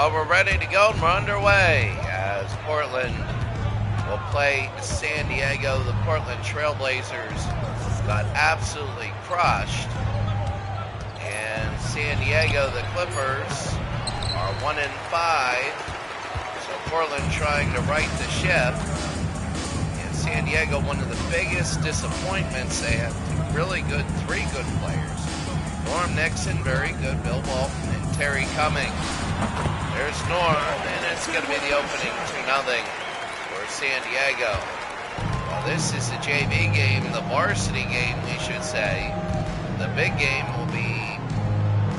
We're ready to go and we're underway as Portland will play San Diego. The Portland Trailblazers got absolutely crushed. And San Diego, the Clippers, are 1-5. So Portland trying to right the ship. And San Diego, one of the biggest disappointments. They have three good players. Norm Nixon, very good. Bill Walton and Terry Cummings. There's Norm, and it's going to be the opening 2-0 for San Diego. Well, this is the JV game, the varsity game, we should say. The big game will be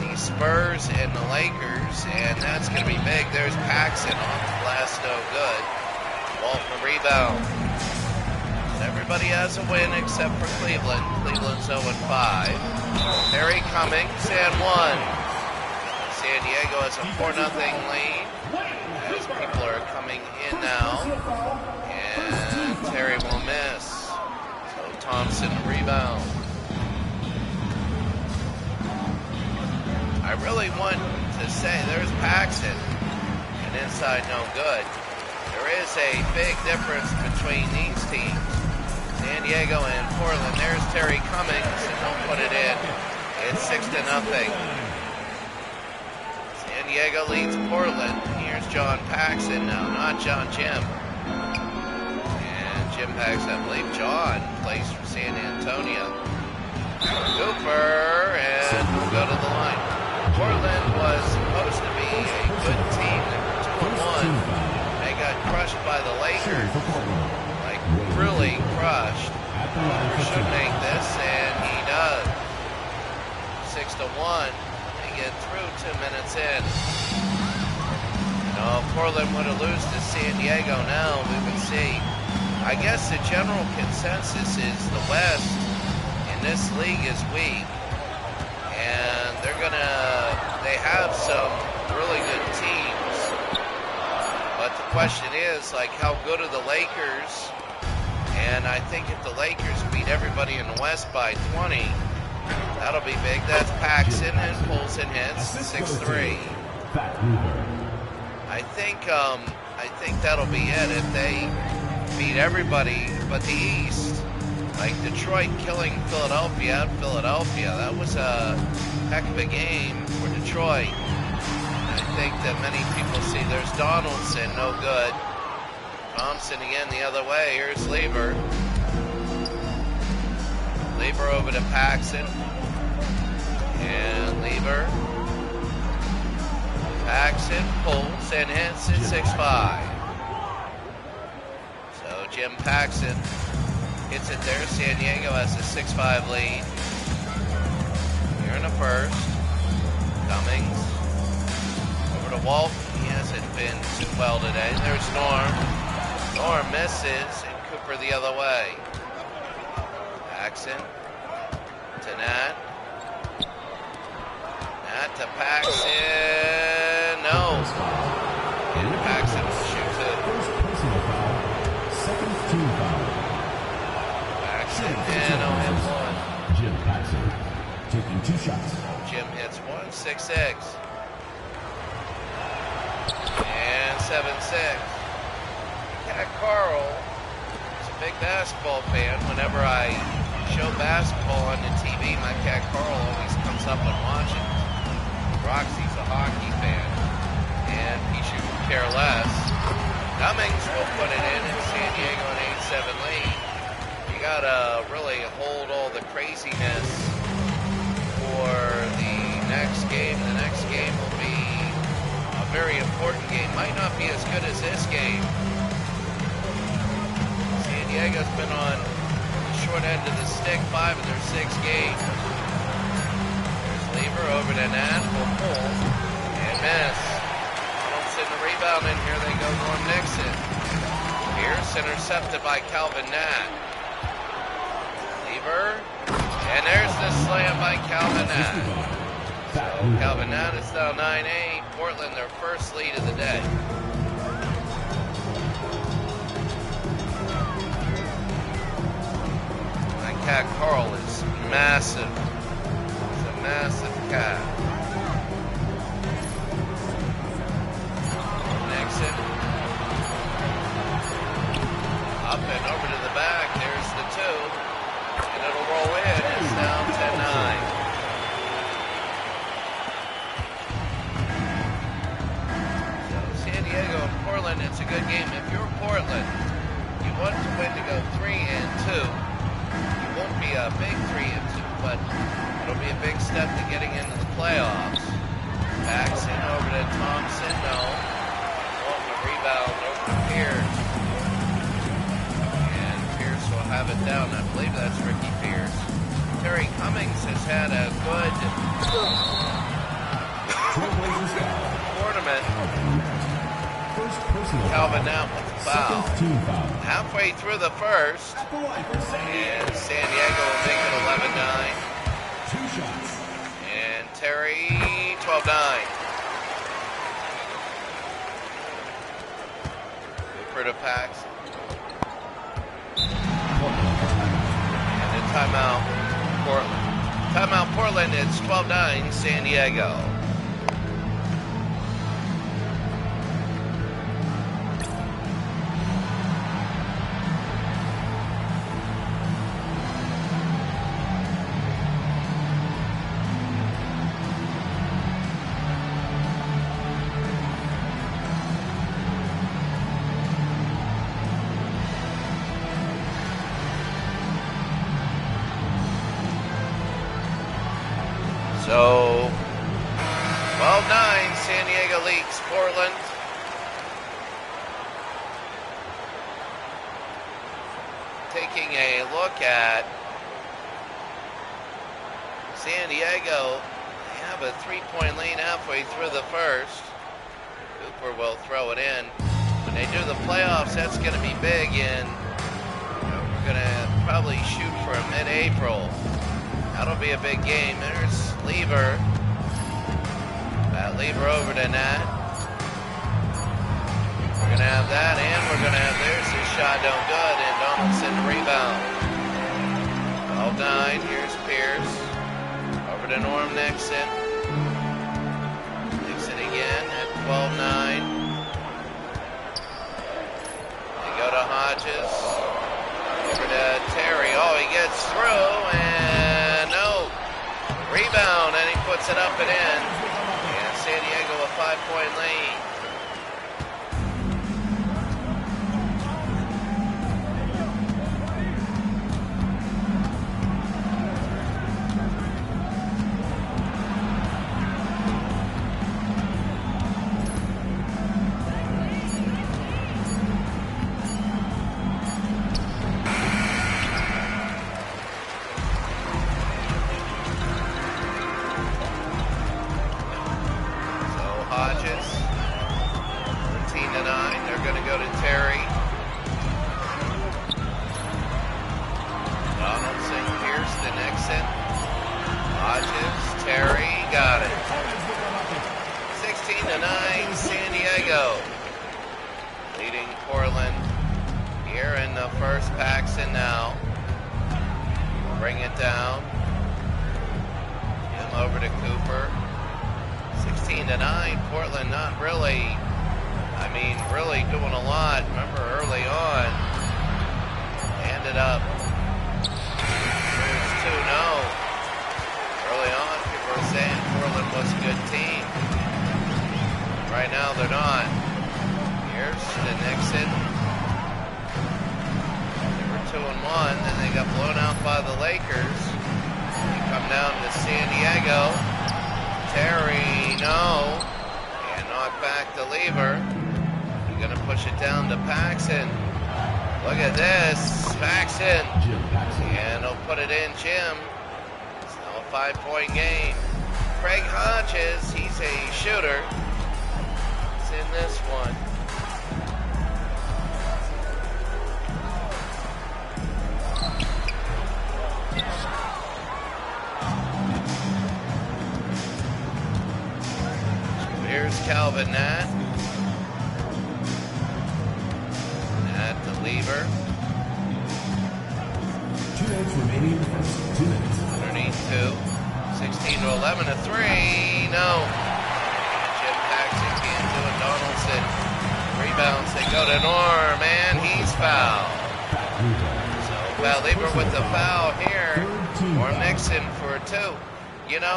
the Spurs and the Lakers, and that's going to be big. There's Paxson off the glass, no good. Walton rebound. Everybody has a win except for Cleveland. Cleveland's 0-5. Terry Cummings and 1. San Diego has a 4-0 lead as people are coming in now. And Terry will miss. So Thompson rebound. I really want to say there's Paxson and inside no good. There is a big difference between these teams. San Diego and Portland. There's Terry Cummings and don't put it in. It's 6-0. San Diego leads Portland. Here's John Paxson. No, not John, Jim. And Jim Paxson, I believe John plays for San Antonio. Cooper, and we'll go to the line. Portland was supposed to be a good team. They were 2-1. They got crushed by the Lakers. Like, really crushed. Cooper should make this, and he does. 6-1. Get through 2 minutes in. If Portland would have lost to San Diego now, we would see. I guess the general consensus is the West in this league is weak. And they have some really good teams. But the question is, like, how good are the Lakers? And I think if the Lakers beat everybody in the West by 20, that'll be big. That's Paxson and pulls and hits 6-3. I think that'll be it if they beat everybody but the East. Like Detroit killing Philadelphia. That was a heck of a game for Detroit. I think that many people see there's Donaldson, no good. Thompson again the other way. Here's Lever. Lever over to Paxson. And Lever. Paxson pulls and hits at 6-5. So Jim Paxson hits it there. San Diego has a 6-5 lead. Here in the first. Cummings. Over to Walton. He hasn't been too well today. There's Norm. Norm misses and Cooper the other way. Paxson to Nat. Nat to Paxson. No. And Paxson will shoot it. Paxson and he'll hit one. Jim Paxson taking 2 shots. Jim hits one. 6-6. And 7-6. Cat Carl is a big basketball fan. Whenever I show basketball on the TV, my cat Carl always comes up and watches. Roxy's a hockey fan, and he should care less. Cummings will put it in San Diego an 8-7 lead. You gotta really hold all the craziness for the next game. The next game will be a very important game. Might not be as good as this game. San Diego's been on the short end of the stick 5 of their 6 games. Lever over to Nat, will pull, and miss. Donaldson the rebound, and here they go, Norm Nixon. Pierce intercepted by Calvin Nat. Lever, and there's the slam by Calvin Nat. So Calvin Nat is now 9-8. Portland, their first lead of the day. My cat Carl is massive. Massive cat. Portland, it's a good game. If you're Portland, you want to win to go 3-2. You won't be a big 3-2, but it'll be a big step to getting into the playoffs. Paxson over to Thompson, no. Wanting a rebound over to Pierce. And Pierce will have it down. I believe that's Ricky Pierce. Terry Cummings has had a good tournament. Calvin now with the foul. Halfway through the first, and San Diego will make it 11-9. And Terry, 12-9. Cooper to Paxson. And then timeout, Portland. Timeout, Portland, it's 12-9, San Diego. So, 12-9, San Diego leads Portland. Taking a look at San Diego, they have a 3-point lead halfway through the first. Cooper will throw it in. When they do the playoffs, that's going to be big, and we're going to probably shoot for a mid-April. That'll be a big game. There's Lever. Lever over to Nat. We're going to have that, and we're going to have there's his shot don't good, and Donaldson the rebound. 12-9. Here's Pierce. Over to Norm Nixon. Nixon again at 12-9. They go to Hodges. Over to Terry. Oh, he gets through, and no. Rebound, and he puts it up and in. And San Diego a 5-point lead.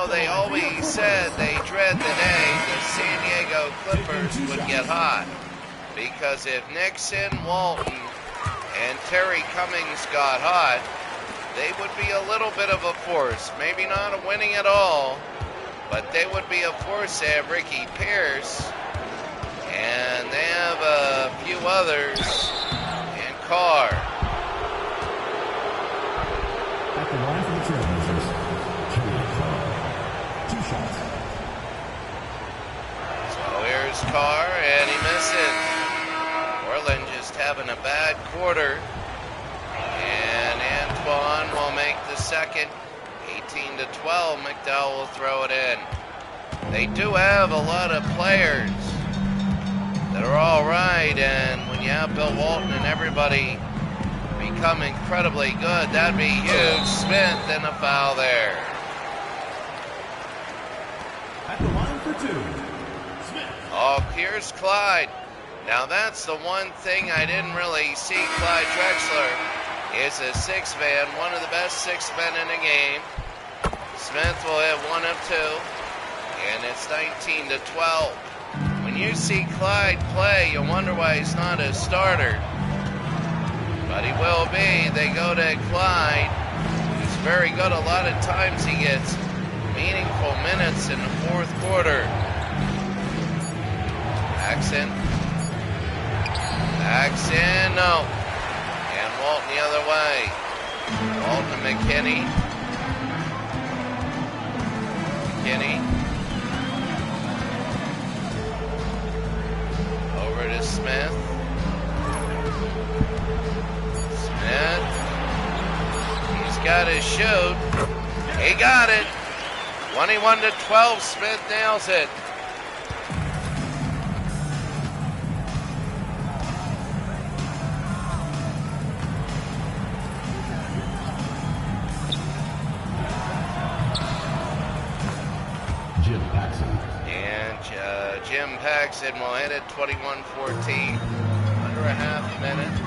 They always said they dread the day the San Diego Clippers would get hot. because if Nixon, Walton, and Terry Cummings got hot, they would be a little bit of a force. Maybe not a winning at all, but they would be a force. They have Ricky Pierce, and they have a few others, and Carr. At the line for the Trailblazers, Jimmy Carr. 2 shots. So here's Carr, and he misses. Portland just having a bad quarter. And Antoine will make the second. 18-12, McDowell will throw it in. They do have a lot of players that are all right, and when you have Bill Walton and everybody become incredibly good, that'd be huge. Smith and a foul there. At the line for 2, Smith. Oh, here's Clyde. Now that's the one thing I didn't really see. Clyde Drexler is a 6-man, one of the best 6 men in the game. Smith will hit 1 of 2, and it's 19-12. When you see Clyde play, you wonder why he's not a starter. But he will be. They go to Clyde. He's very good. A lot of times he gets meaningful minutes in the 4th quarter. Paxson, no. And Walton the other way. Walton to McKinney. Over to Smith. He's got his shoot. He got it. 21-12. Smith nails it. Jim Paxson will hit it 21-14, under a half minute.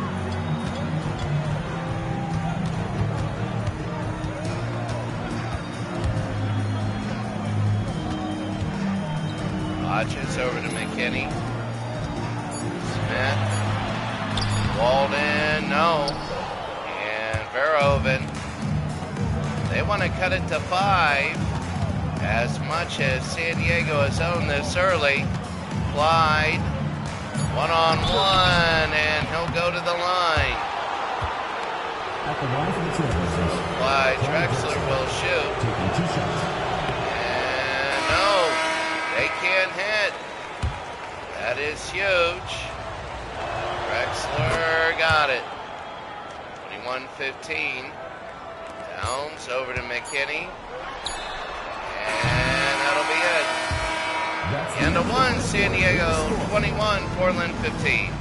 Hodges over to McKinney. Smith. Walden, no. And Verhoeven. They want to cut it to 5. As much as San Diego has owned this early. Clyde, 1-on-1, and he'll go to the line. At the line for the Trailblazers, Clyde Drexler will shoot. Taking 2 shots. And no, they can't hit. That is huge. Drexler got it. 21-15. Downs over to McKinney. And that'll be it. And a 1, San Diego 21, Portland 15.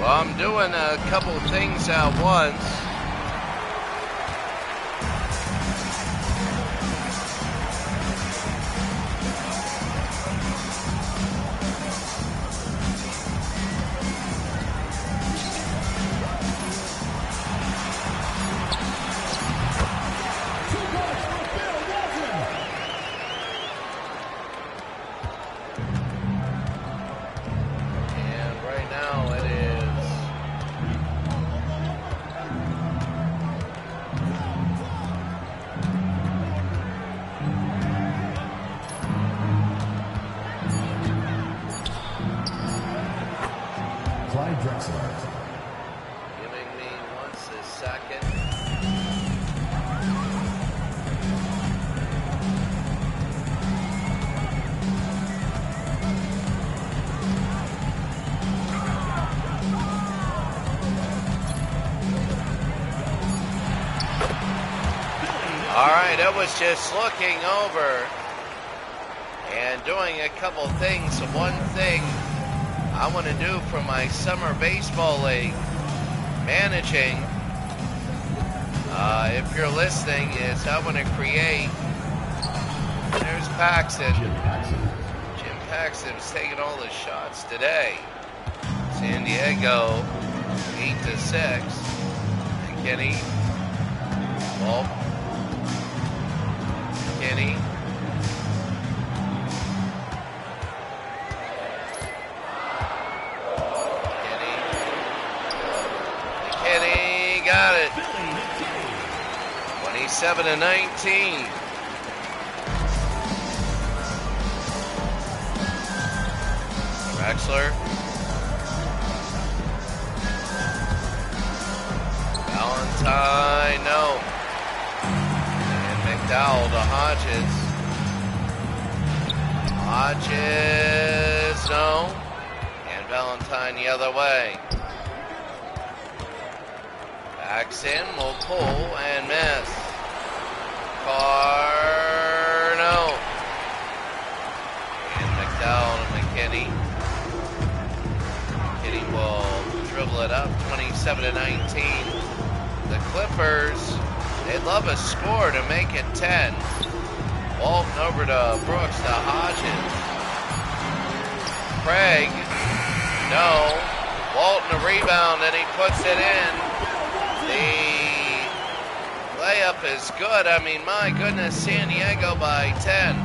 I'm doing a couple things at once. And right now it is Clyde Drexler. giving me once a second. right, I was just looking over and doing a couple things. So one thing I want to do for my summer baseball league, managing, if you're listening, is I want to create, there's Paxton. Jim Paxton was taking all the shots today. San Diego, 8-6. McKinney, Wolf, McKinney. McKinney got it. 27-19. Drexler. Valentine, no. And McDowell to Hodges. Hodges, no. And Valentine the other way. Paxton will pull and miss. Carr, no. And McDowell to McKinney. McKinney will dribble it up, 27-19. The Clippers, they'd love a score to make it 10. Walton over to Brooks to Hodges. Craig, no. Walton a rebound and he puts it in. The layup is good. I mean, my goodness, San Diego by 10.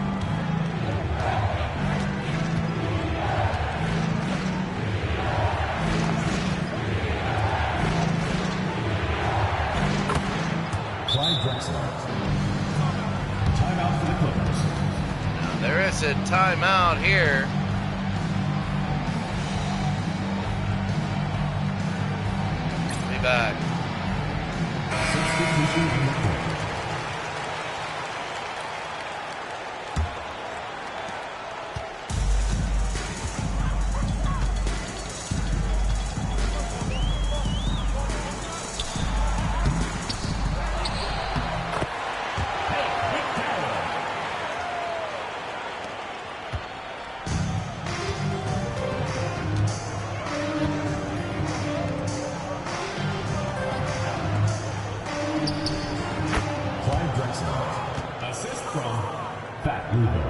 Clyde Drexler. Timeout for the Clippers. Now, there is a timeout here. Be back. Substitution on the court. Assist from Fat Lugo.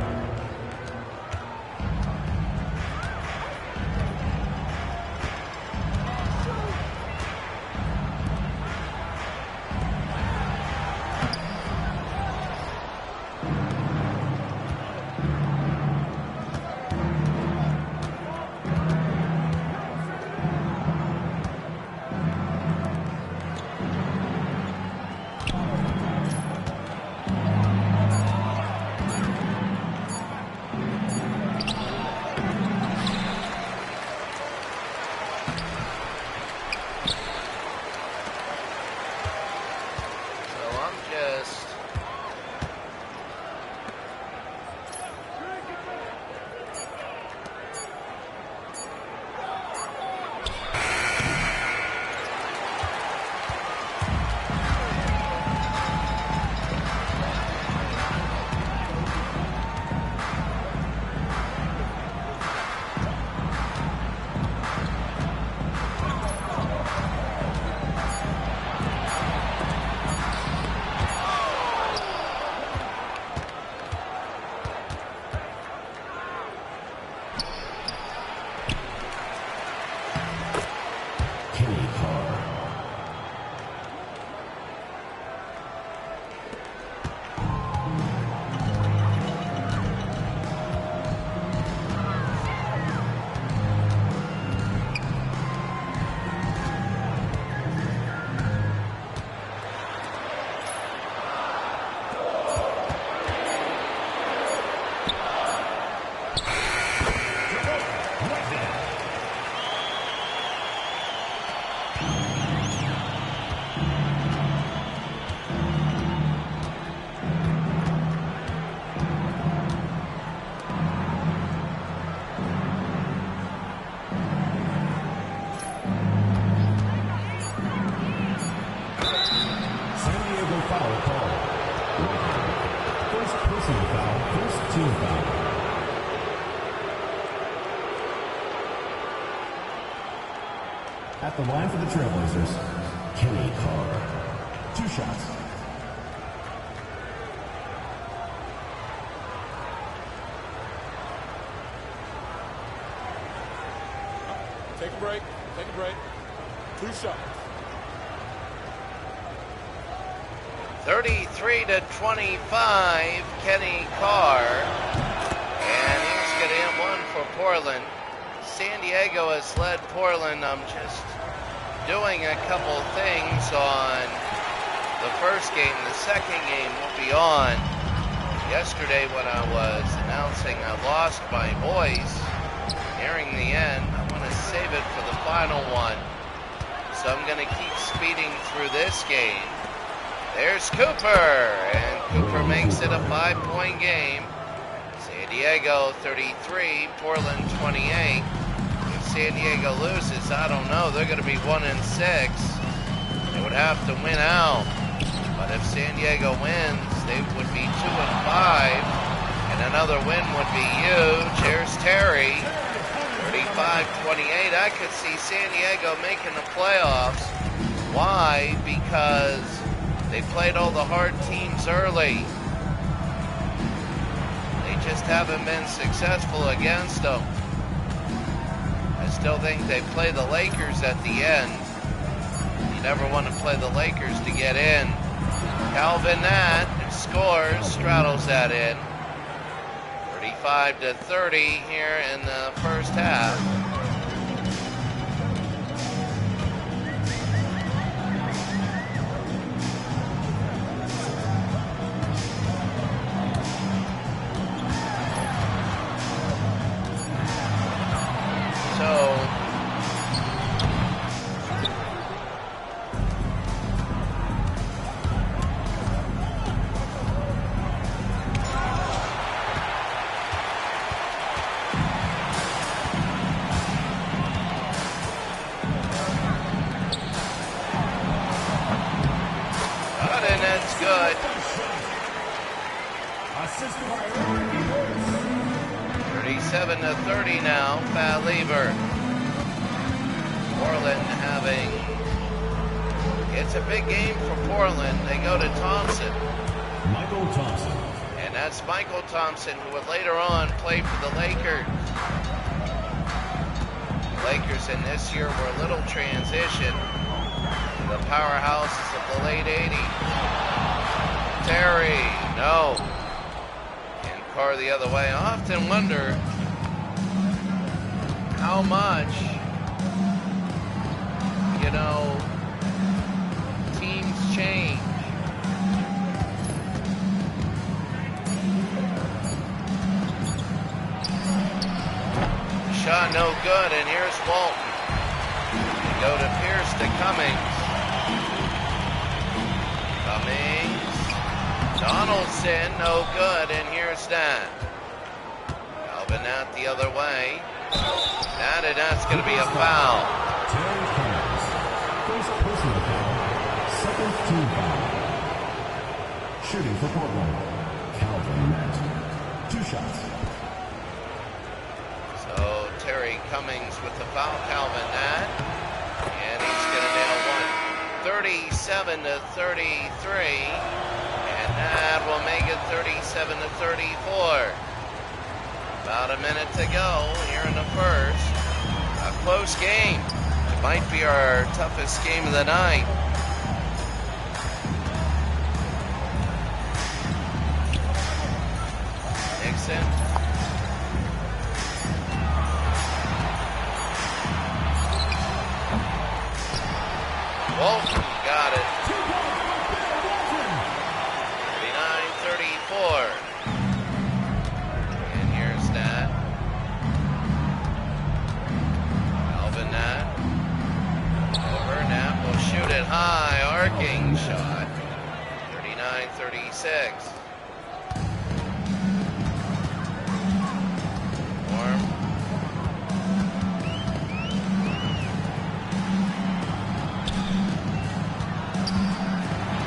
San Diego foul call. personal foul, first team foul. At the line for the Trailblazers, Kenny Carr. 2 shots. Take a break. Take a break. 2 shots. 33-25, Kenny Carr. And he's going to hit one for Portland. San Diego has led Portland. I'm just doing a couple things on the first game. The second game will be on. Yesterday when I was announcing I lost my voice nearing the end, I want to save it for the final one. So I'm going to keep speeding through this game. There's Cooper, and Cooper makes it a 5-point game. San Diego 33, Portland 28. If San Diego loses, I don't know. They're going to be 1-6. They would have to win out. But if San Diego wins, they would be 2-5. And another win would be huge. Here's Terry. 35-28. I could see San Diego making the playoffs. Why? Because they played all the hard teams early. They just haven't been successful against them. I still think they play the Lakers at the end. You never want to play the Lakers to get in. Calvin Nat scores, straddles that in. 35-30 here in the first half. Good. 37-30 now, Fat Lever. Portland having, it's a big game for Portland. They go to Thompson. Michael Thompson. And that's Michael Thompson, who would later on play for the Lakers. The Lakers in this year were a little transition. The powerhouses of the late 80s. Terry, no. And Carr the other way. I often wonder how much, teams change. Shot no good, and here's Walton. They go to Pierce to Cummings. Donaldson, no good, and here's that. Calvin Nat the other way. That's going to be a foul. Terry Cummings. First personal foul, second team foul. Shooting for Portland, Calvin Nat. 2 shots. So Terry Cummings with the foul, Calvin Nat. And he's going to nail one. 37-33. That will make it 37-34. About a minute to go here in the first. A close game. It might be our toughest game of the night. Nixon. Walton got it. 39-34. And here's Nat. Calvin Nat. Over. Nat will shoot it high. Arcing shot. 39-36. Warm.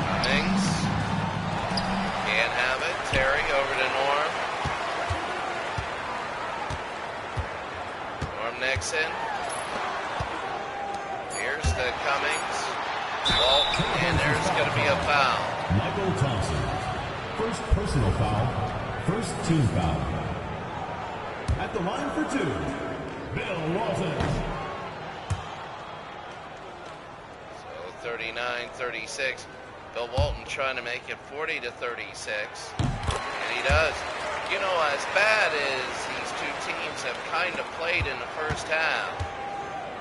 Cummings. Can't have it. Terry over to Paxson. Here's the Cummings. Walton, and there's going to be a foul. Michael Thompson. First personal foul. First team foul. At the line for two, Bill Walton. So 39-36. Bill Walton trying to make it 40-36. And he does. You know, as bad as these two teams have kind of played in the first half,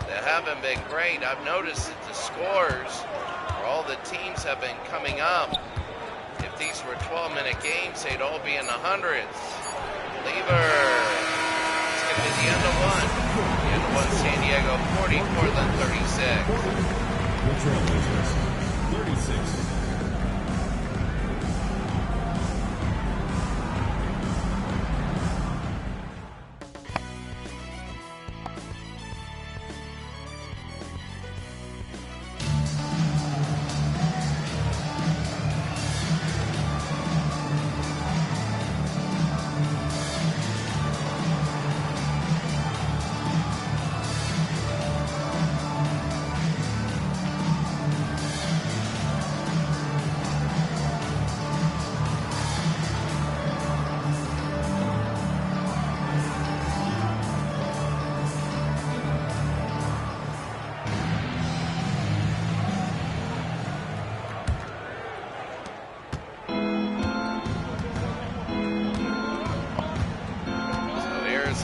they haven't been great. I've noticed that the scores for all the teams have been coming up. If these were 12-minute games, they'd all be in the hundreds. Lever. It's going to be the end of one. The end of one, San Diego 40, Portland 36. The Trailblazers, 36.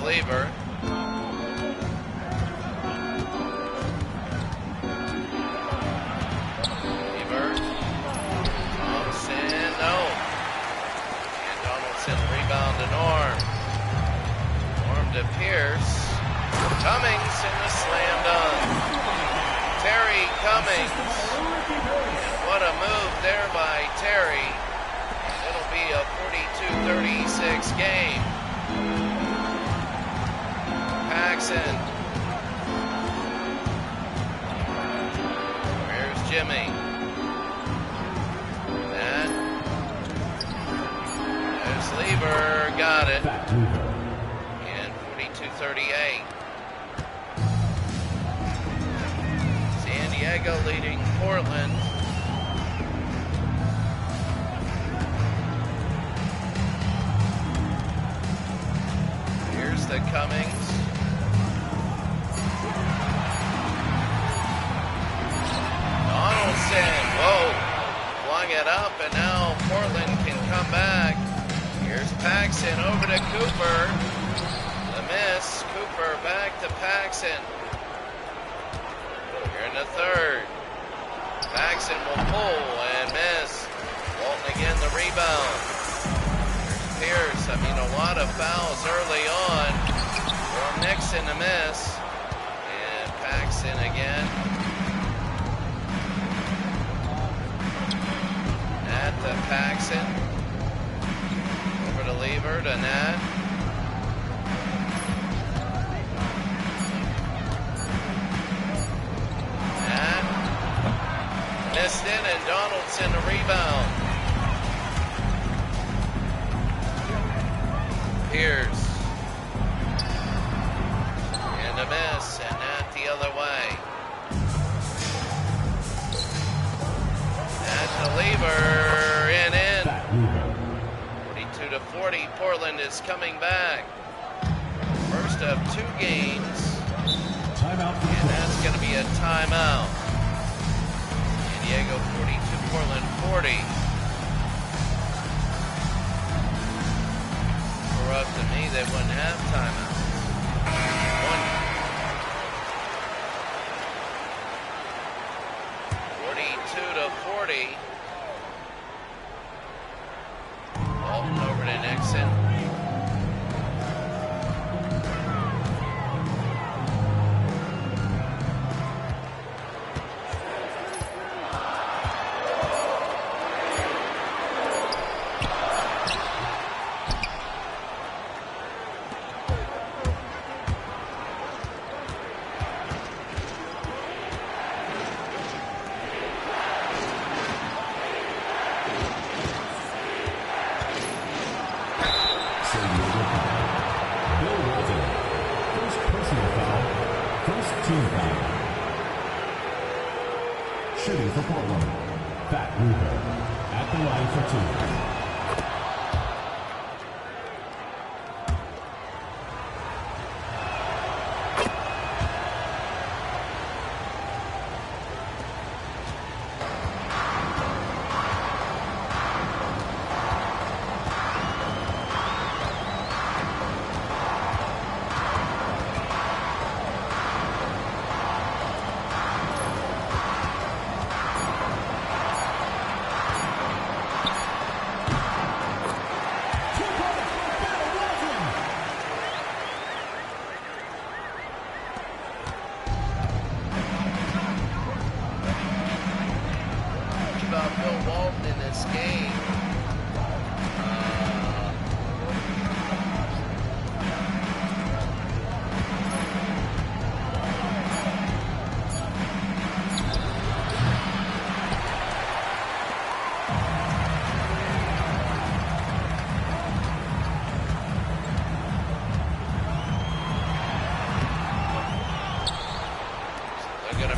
Lever. Lever. Thompson, no. And Donaldson rebound to Norm. Norm to Pierce. Cummings in the slam dunk. Terry Cummings. And what a move there by Terry. It'll be a 42-36 game. Paxson. Where's Jimmy? And there's Lever. Got it. And 42-38. San Diego leading Portland. Here's the Cummings. Whoa, flung it up, and now Portland can come back. Here's Paxson over to Cooper. The miss. Cooper back to Paxson. Here in the third. Paxson will pull and miss. Walton again the rebound. Here's Pierce. I mean, a lot of fouls early on. For Nixon to miss. And Paxson again. To Paxson. Over to Lever to Nat. Nat. Missed it, and Donaldson the rebound. Pierce. And a miss, and Nat the other way. Nat to Lever. 42-40, Portland is coming back. First of two games. Timeout. And that's going to be a timeout. San Diego 42, Portland 40. If it were up to me, they wouldn't have timeout. One. 42-40. Over to Nixon. Shooting for Portland, Fat Weaver at the line for 2.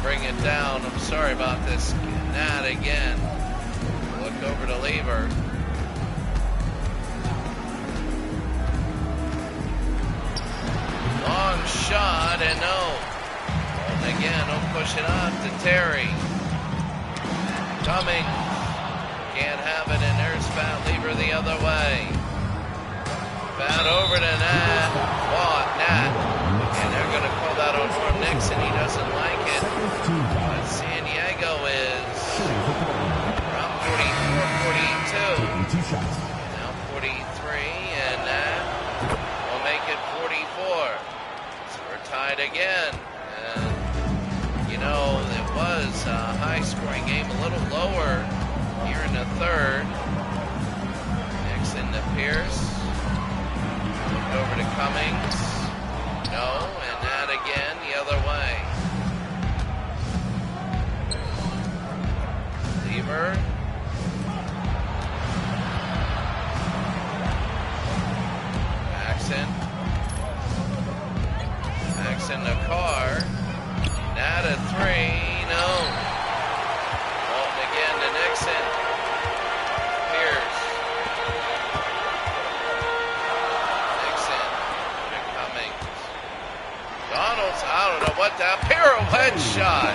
Bring it down. I'm sorry about this. Nat again. Look over to Lever. Long shot and no. And again, don't push it up to Terry. Cummings. Can't have it, and there's Fat Lever the other way. Fat over to Nat. Nat. And they're going to call that on Norm Nixon. He doesn't like it. But San Diego is around 44-42. Now 43, and that will make it 44. So we're tied again. And, you know, it was a high-scoring game, a little lower here in the third. Nixon to Pierce. Look over to Cummings. No, and that again the other way. Lever. Maxon the car. Nat a 3. No. Walton again to Nixon. Pierce. Nixon to Cummings. Donald's, I don't know what that pirouette shot.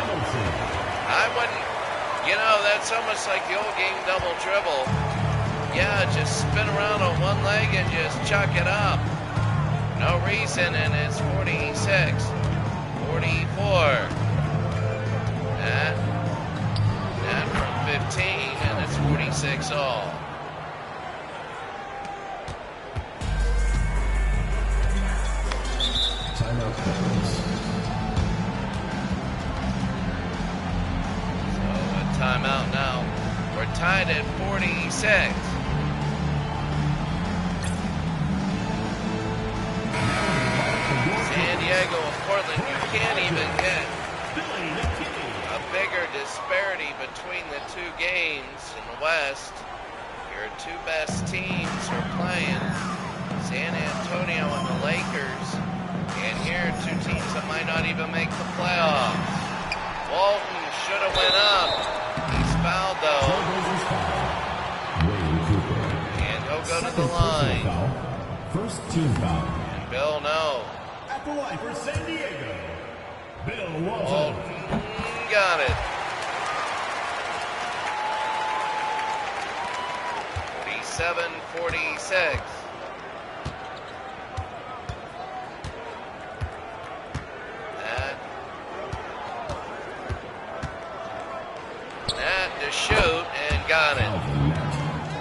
I wouldn't, you know, that's almost like the old game double dribble. Yeah, just spin around on one leg and just chuck it up. No reason, and it's 46, 44. That from 15, and it's 46 all. Timeout Spurs. So a timeout now. We're tied at 46. San Diego and Portland, you can't even get a bigger disparity between the two games in the West. Your two best teams are playing, San Antonio and the Lakers. And here are two teams that might not even make the playoffs. Walton should have went up. He's fouled though. And he'll go to the line. First team foul. And Bill, no. At the line for San Diego, Bill Walton. Walton got it. 47-46. Nat to shoot and got it.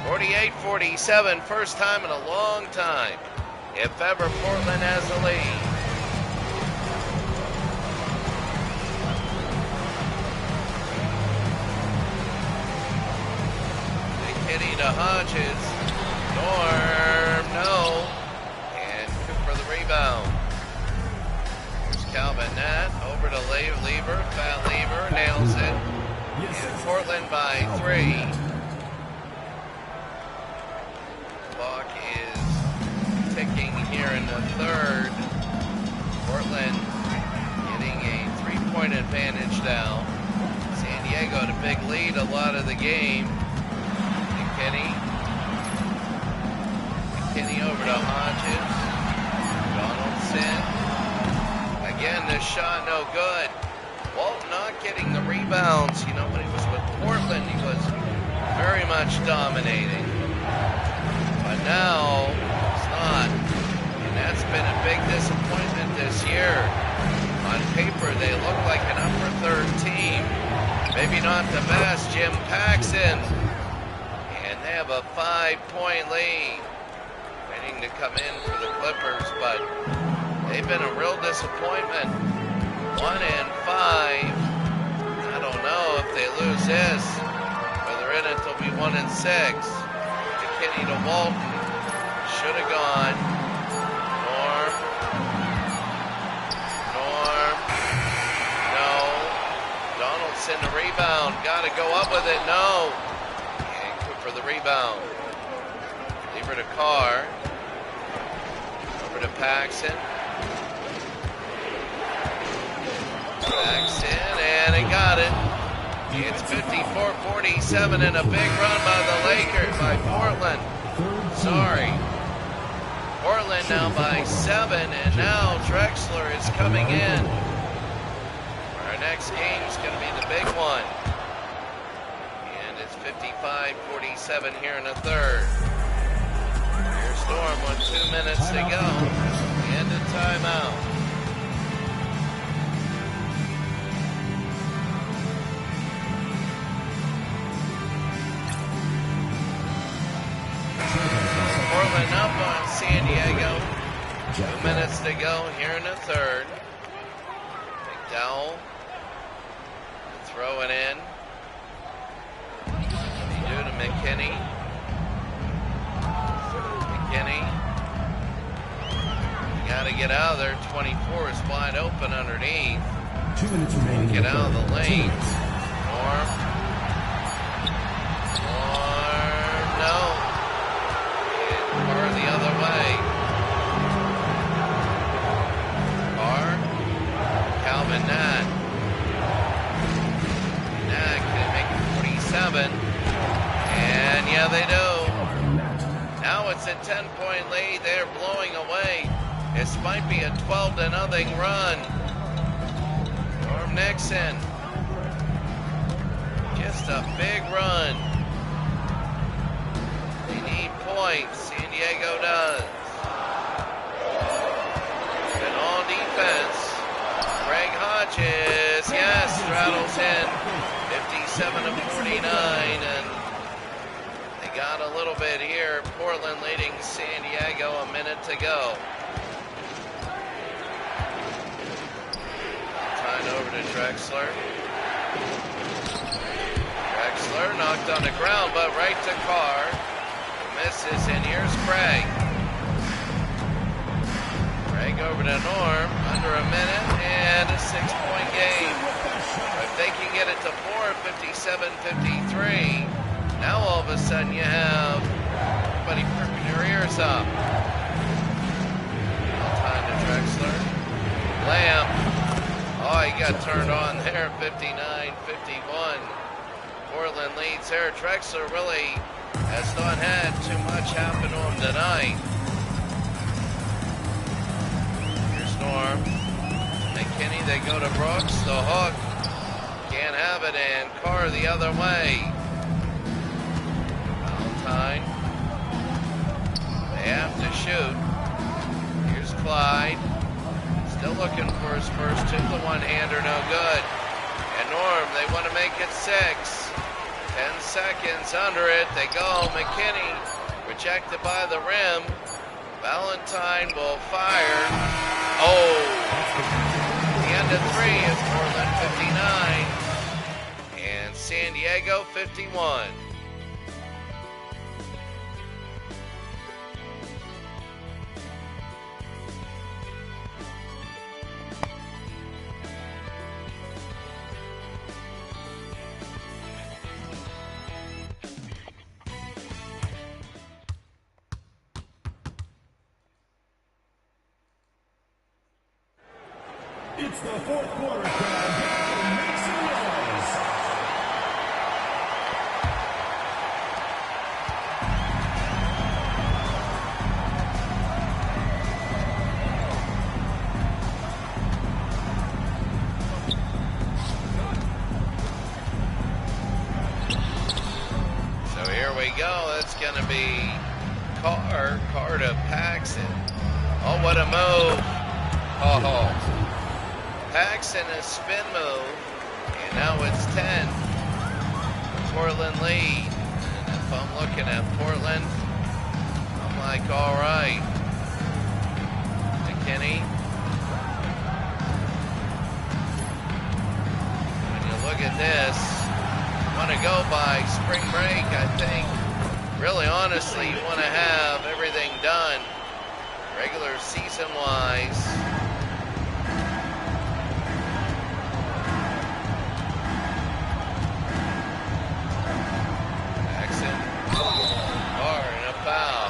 48-47, first time in a long time. If ever Portland has the lead. Kitty to Hodges. Norm, no. And Cooper the rebound. Here's Calvin Nat. Over to Lever. Fat Lever nails it. And Portland by 3. Clock is ticking here in the third. Portland getting a 3-point advantage now. San Diego Diego had a big lead a lot of the game. McKinney over to Hodges. Donaldson. Again, the shot no good. Walt not getting the rebounds. You know, when he was with Portland, he was very much dominating. But now, it's not. And that's been a big disappointment this year. On paper, they look like an upper third team. Maybe not the best. Jim Paxson. And they have a 5-point lead. Waiting to come in for the Clippers, but they've been a real disappointment. 1-5. I don't know if they lose this, or they're in it, they'll be 1-6. McKinney to Walton. Should have gone. Norm. No. Donaldson the rebound. Got to go up with it. No. And Cooper the rebound. Lever to Carr. Over to Paxson. And he got it. It's 54-47 and a big run by the Lakers, by Portland. Sorry. Portland now by 7, and now Drexler is coming in. Our next game is going to be the big one. And it's 55-47 here in the third. Here's Storm with 2 minutes to go. And a timeout. Portland up on San Diego. 2 minutes to go here in the third. McDowell throw it in. They do to McKinney. You got to get out of there. 24 is wide open underneath. 2 minutes remaining. Get out of the lane. Norm. No. Carr the other way. Carr. Calvin Nat. Nat can make it 47. And yeah, they do. Now it's a 10-point lead. They're blowing away. This might be a 12-0 run. Norm Nixon. Just a big run. They need points. San Diego does. And all defense. Greg Hodges, yes, straddles in. 57-49, and they got a little bit here. Portland leading San Diego, a minute to go. Time over to Drexler. Drexler knocked on the ground, but right to Carr. Misses, and here's Craig. Craig over to Norm, under a minute, and a 6-point game. If they can get it to 57-53, now all of a sudden you have everybody perking their ears up. Time to Drexler. Lamb. Oh, he got turned on there, 59-51. Portland leads there. Drexler really has not had too much happen to him tonight. Here's Norm. McKinney, they go to Brooks. The hook. Can't have it, and Carr the other way. Valentine. They have to shoot. Here's Clyde. Still looking for his first two. The one-hander, no good. And Norm, they want to make it 6. 10 seconds under it. They go. McKinney rejected by the rim. Valentine will fire. Oh! The end of 3 is Portland 59 and San Diego 51. It's the fourth quarter, crowd. Make some noise. go. It's going to be Carr to Paxson. Oh, what a move. Oh, Paxson a spin move. And now it's 10. Portland lead. And if I'm looking at Portland, I'm like, all right. McKinney. When you look at this, want to go by spring break, I think. Really, honestly, you want to have everything done regular season-wise. Paxson. Carr and a foul.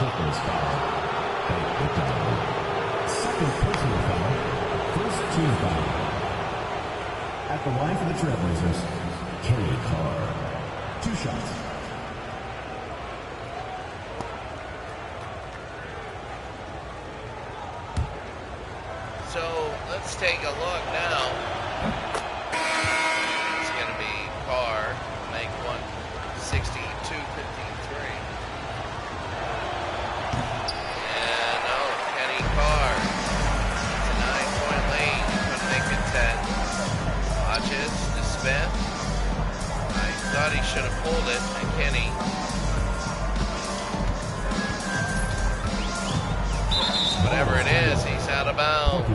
Second personal foul. First team foul. At the line for the Trailblazers, Kenny Carr. 2 shots. So let's take a look now. It's going to be Carr, make 162-53. And no, Kenny Carr. It's a 9-point lead. He's going to make it 10. Hodges to Smith. I thought he should have pulled it. McKinney. Whatever it is, he's out of bounds.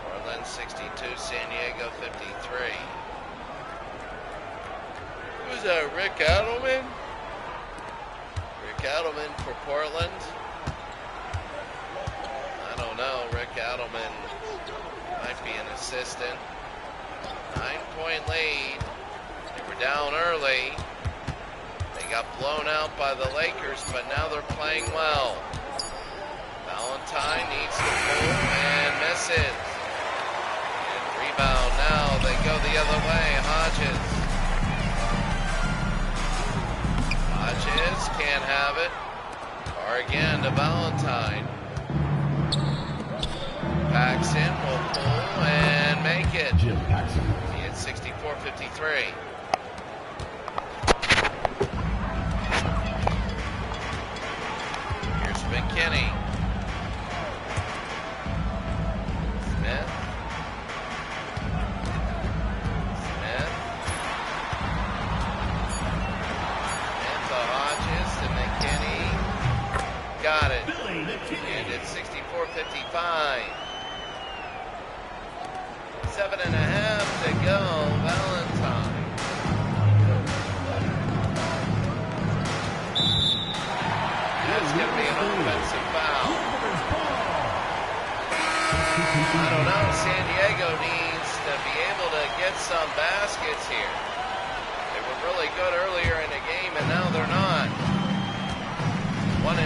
Portland 62, San Diego 53. Who's that, Rick Adelman? Rick Adelman for Portland? I don't know. Rick Adelman might be an assistant. 9-point lead. They were down early. They got blown out by the Lakers, but now they're playing well. Valentine needs to pull and misses. And rebound now. They go the other way. Hodges can't have it. Or again to Valentine. Paxson will pull and make it. Jim Paxson. He hit 64-53. McKinney. Smith. Smith to Hodges to McKinney. Got it. And it's 64-55. 7.5 to go. Valentine. That's going to be an offensive foul. I don't know. San Diego needs to be able to get some baskets here. They were really good earlier in the game, and now they're not. 1-5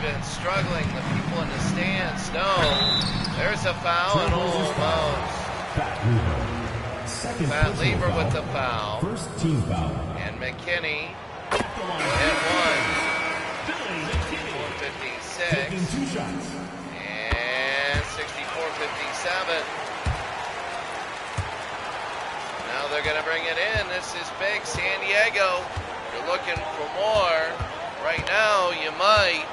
and struggling. The people in the stands know. There's a foul and almost. Pat Lever with the foul. First team foul. And McKinney hit one. 56. Taking 2 shots. And 64-57. Now they're going to bring it in. This is big. San Diego, you're looking for more. Right now, you might.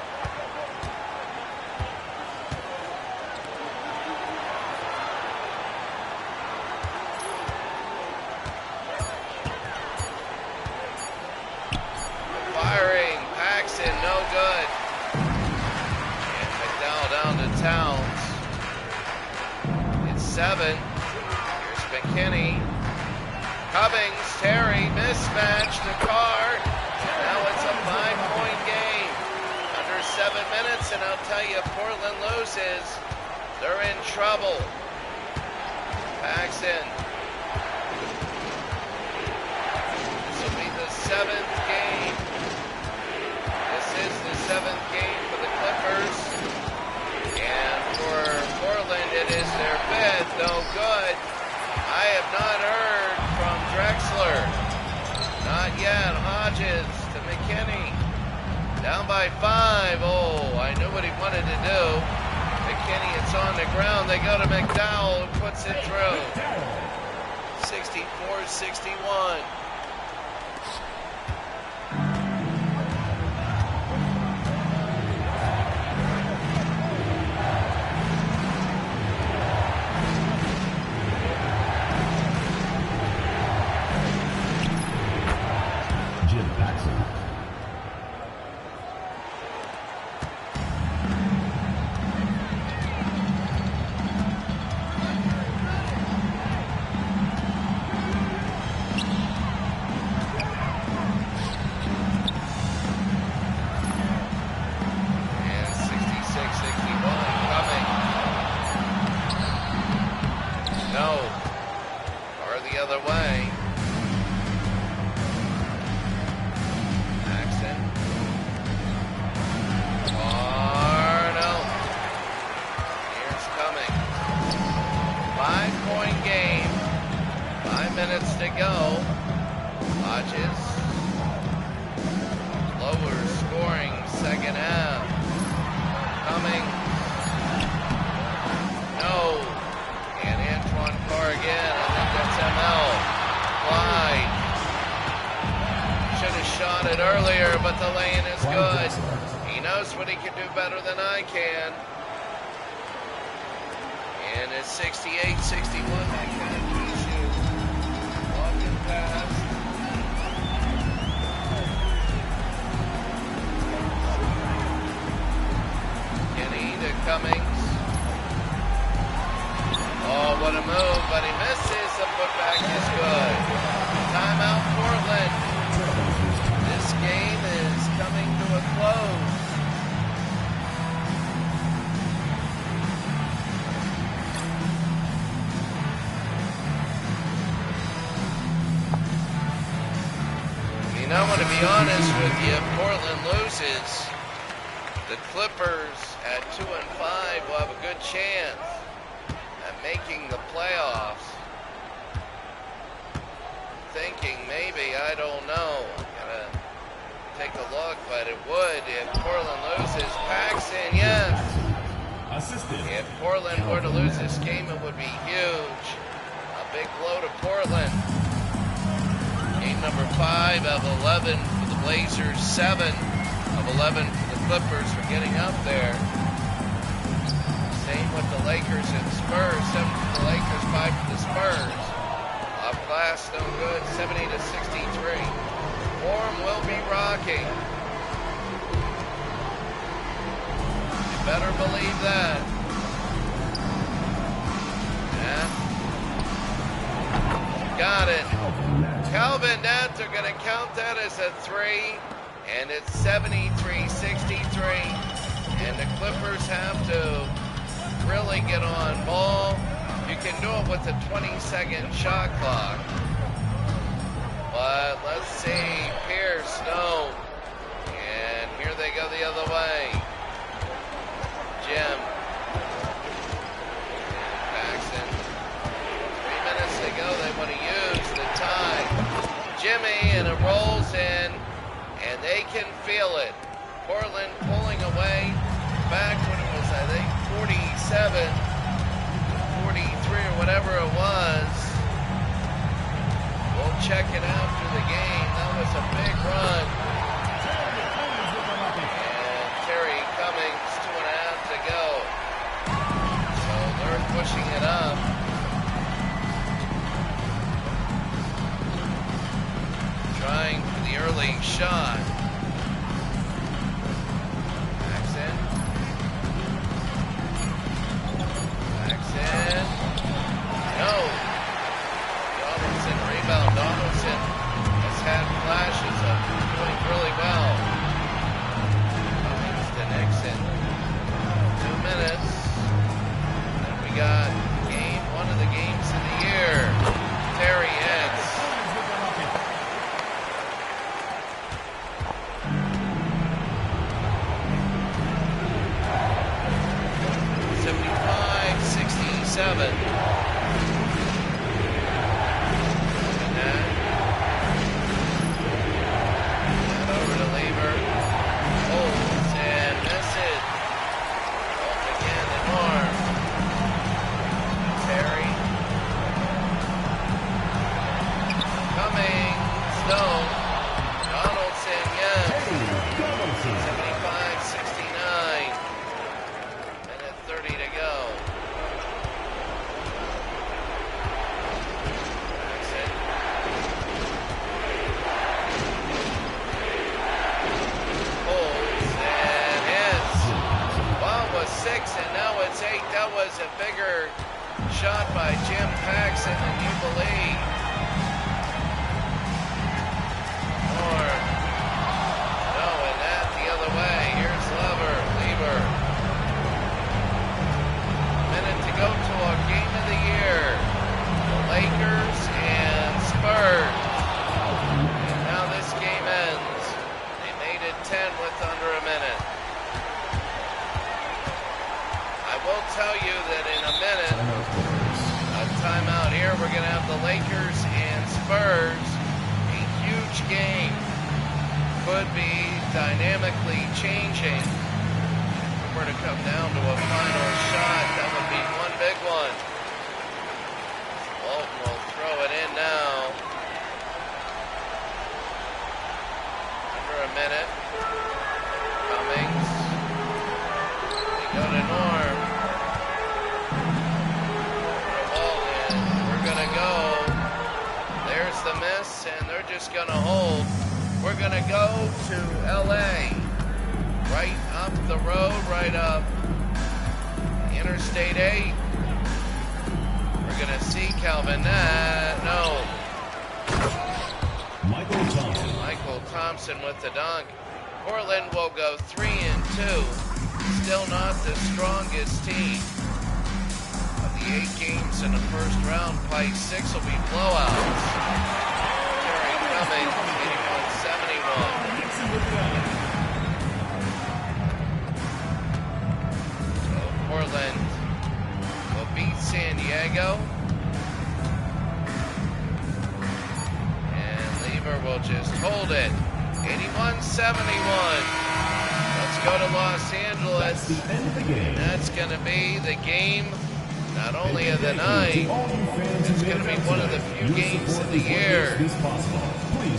Firing. Paxson, no good. And McDowell down to Towns. It's 7. Here's McKinney. Cubbings, Terry, mismatch the Carr. Now it's a 5-point game. Under 7 minutes, and I'll tell you, Portland loses. They're in trouble. Paxson. This will be the 7th game. This is the 7th game for the Clippers. And for Portland, it is their 5th. No good. I have not heard from Drexler. Not yet. Hodges to McKinney. Down by 5. Oh, I knew what he wanted to do. McKinney, it's on the ground. They go to McDowell, who puts it through. 64-61. No. Or the other way. Paxton. Or no. Here's coming. 5-point game. 5 minutes to go. Hodges. Lower scoring second half. Coming. No. And Antoine Carr again. I think that's ML. Clyde. Should have shot it earlier, but the lane is good. He knows what he can do better than I can. And it's 68-61. That kind of keeps you walking past. Kenny to Cummings. Oh, what a move, but he misses. The putback is good. Timeout, Portland. This game is coming to a close. You know, I want to be honest with you, if Portland loses, the Clippers at 2-5 will have a good chance at making the playoffs. Thinking maybe, I don't know. I'm gonna take a look, but it would if Portland loses. Paxton, yes. If Portland were to lose this game, it would be huge. A big blow to Portland. Game number 5 of 11 for the Blazers, 7 of 11 for the Clippers for getting up there. Same with the Lakers and Spurs, 7 for the Lakers, 5 for the Spurs. Off glass, no good, 70-63. Warm will be rocking. You better believe that. Yeah. Got it. Calvin Nett are going to count that as a 3, and it's 73-63. And the Clippers have to really get on ball. You can do it with a 20-second shot clock. But let's see, Pierce, no. And here they go the other way. Jim. Paxton. 3 minutes to go, they want to use the time. Jimmy, and it rolls in, and they can feel it. Portland pulling away back when it was, I think, 47, 43 or whatever it was. We'll check it after the game. That was a big run. And Terry Cummings, 2.5 to go. So they're pushing it up. Trying for the early shot. Paxton. No. Donaldson, rebound. Donaldson has had flashes of doing really well. Cummings to Nixon. 2 minutes. And we got game, one of the games of the year. Terry Eds. Seven. Over to Lever. Holds and misses. Off again and arm. we're going to have the Lakers and Spurs. A huge game. Could be dynamically changing. If we're to come down to a final shot, that would be one big one. Walton will throw it in now. Under a minute. Cummings. They go to Norm. Walton. We're going to go. There's the miss, and they're just going to hold. We're going to go to L.A. Right up the road, right up Interstate 8. We're going to see Calvin no. Michael Thompson with the dunk. Portland will go 3-2. Still not the strongest team. Of the 8 games in the first round, probably 6 will be blowouts. Terry Cummings, 81-71. So Portland will beat San Diego. Will just hold it. 81-71. Let's go to Los Angeles. That's the end of the game. That's going to be the game, not only of the night, it's going to be one of the few games of the year. Please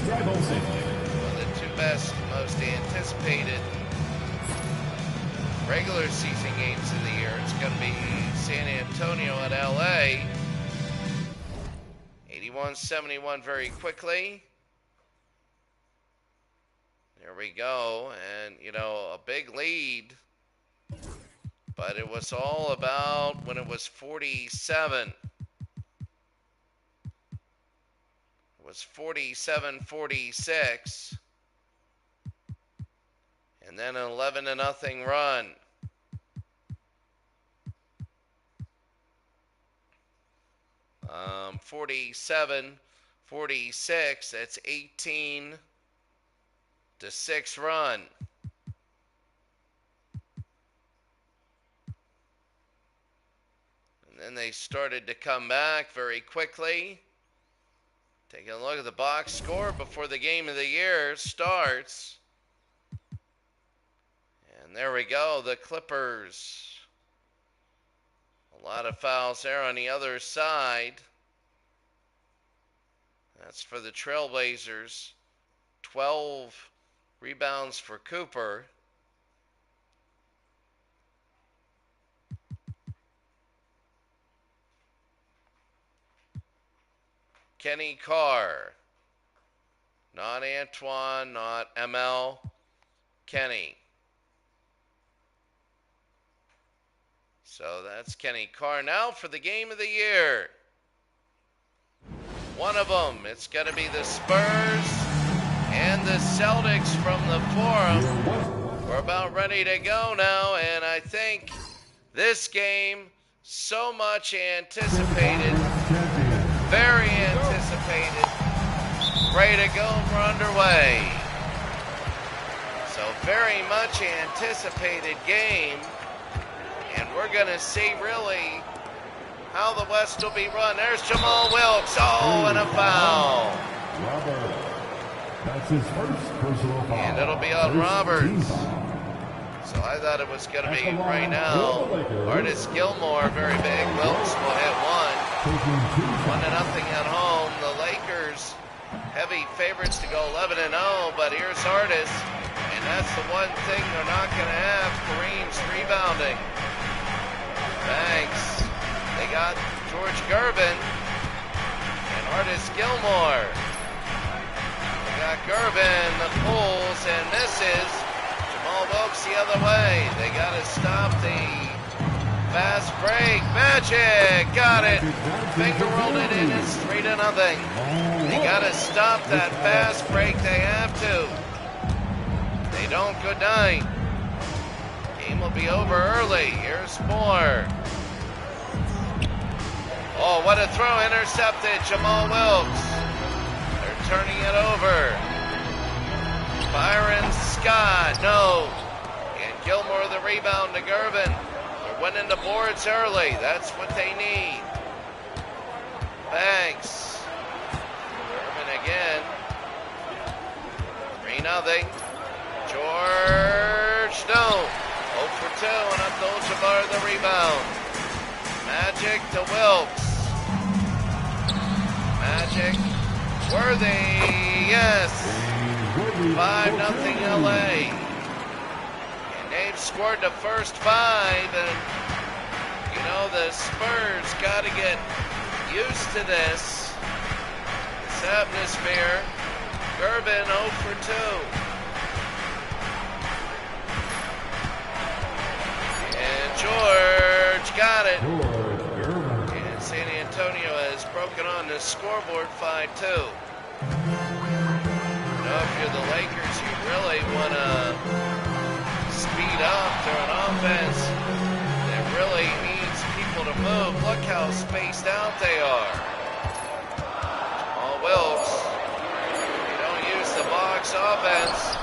drive home safely. One of the 2 best, most anticipated regular season games of the year. It's going to be San Antonio at LA. 81-71 very quickly. There we go, and a big lead, but it was all about when it was 47. It was 47-46, and then an 11-0 run. Um, 47-46, that's 18-6 run. And then they started to come back very quickly. Taking a look at the box score before the game of the year starts. And there we go, the Clippers. A lot of fouls there on the other side. That's for the Trailblazers. 12 rebounds for Cooper. Kenny Carr. Not Antoine, not ML. Kenny. So that's Kenny Carr. Now for the game of the year. One of them, it's going to be the Spurs and the Celtics from the Forum. We're about ready to go now, and I think this game, so much anticipated, very anticipated, ready to go, we're underway. So very much anticipated game, and we're going to see really how the West will be run. There's Jamal Wilkes. Oh, and a foul. That's his first personal foul. And it'll be on Roberts. So I thought it was going to be right now. Artis Gilmore, very big. Wilkes will hit one. 1-0 at home. The Lakers, heavy favorites to go 11-0, but here's Artis. And that's the one thing they're not going to have. Kareem's rebounding. Thanks. They got George Gervin and Artis Gilmore. They got Gervin, the pulls and misses. Jamal Wilkes the other way. They got to stop the fast break. Magic got it. Finger rolled it in. It's 3-0. They got to stop that fast break. They have to. They don't. Good night. Game will be over early. Here's more. Oh, what a throw, intercepted, Jamal Wilkes. They're turning it over. Byron Scott, no. And Gilmore the rebound to Gervin. They're winning the boards early. That's what they need. Bang. Banks. Urban again. 3-0. George, no. 0 for 2, and Abdul-Jabbar the rebound. Magic to Wilkes. Magic. Worthy, yes. 5-0 LA. And they've scored the first 5, and you know the Spurs got to get used to this atmosphere. Gervin 0 for 2. And George got it. And San Antonio has broken on the scoreboard 5-2. You know, if you're the Lakers, you really want to speed up during offense. It really needs people to move. Look how spaced out they are. All Wilkes. They don't use the box offense.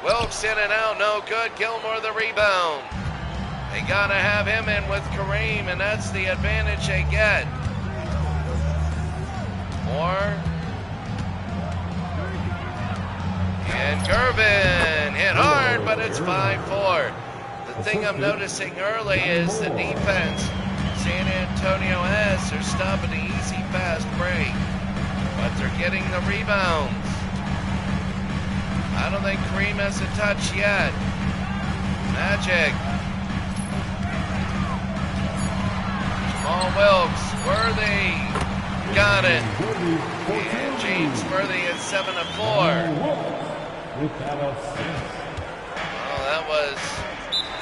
Wilkes in and out, no good. Gilmore the rebound. They got to have him in with Kareem, and that's the advantage they get. Moore. And Gervin hit hard, but it's 5-4. The thing I'm noticing early is the defense San Antonio has. They're stopping the easy fast break, but they're getting the rebounds. I don't think Kareem has a touch yet. Magic. Jamal Wilkes, Worthy, got it. And James Worthy is 7 of 4. Well, that was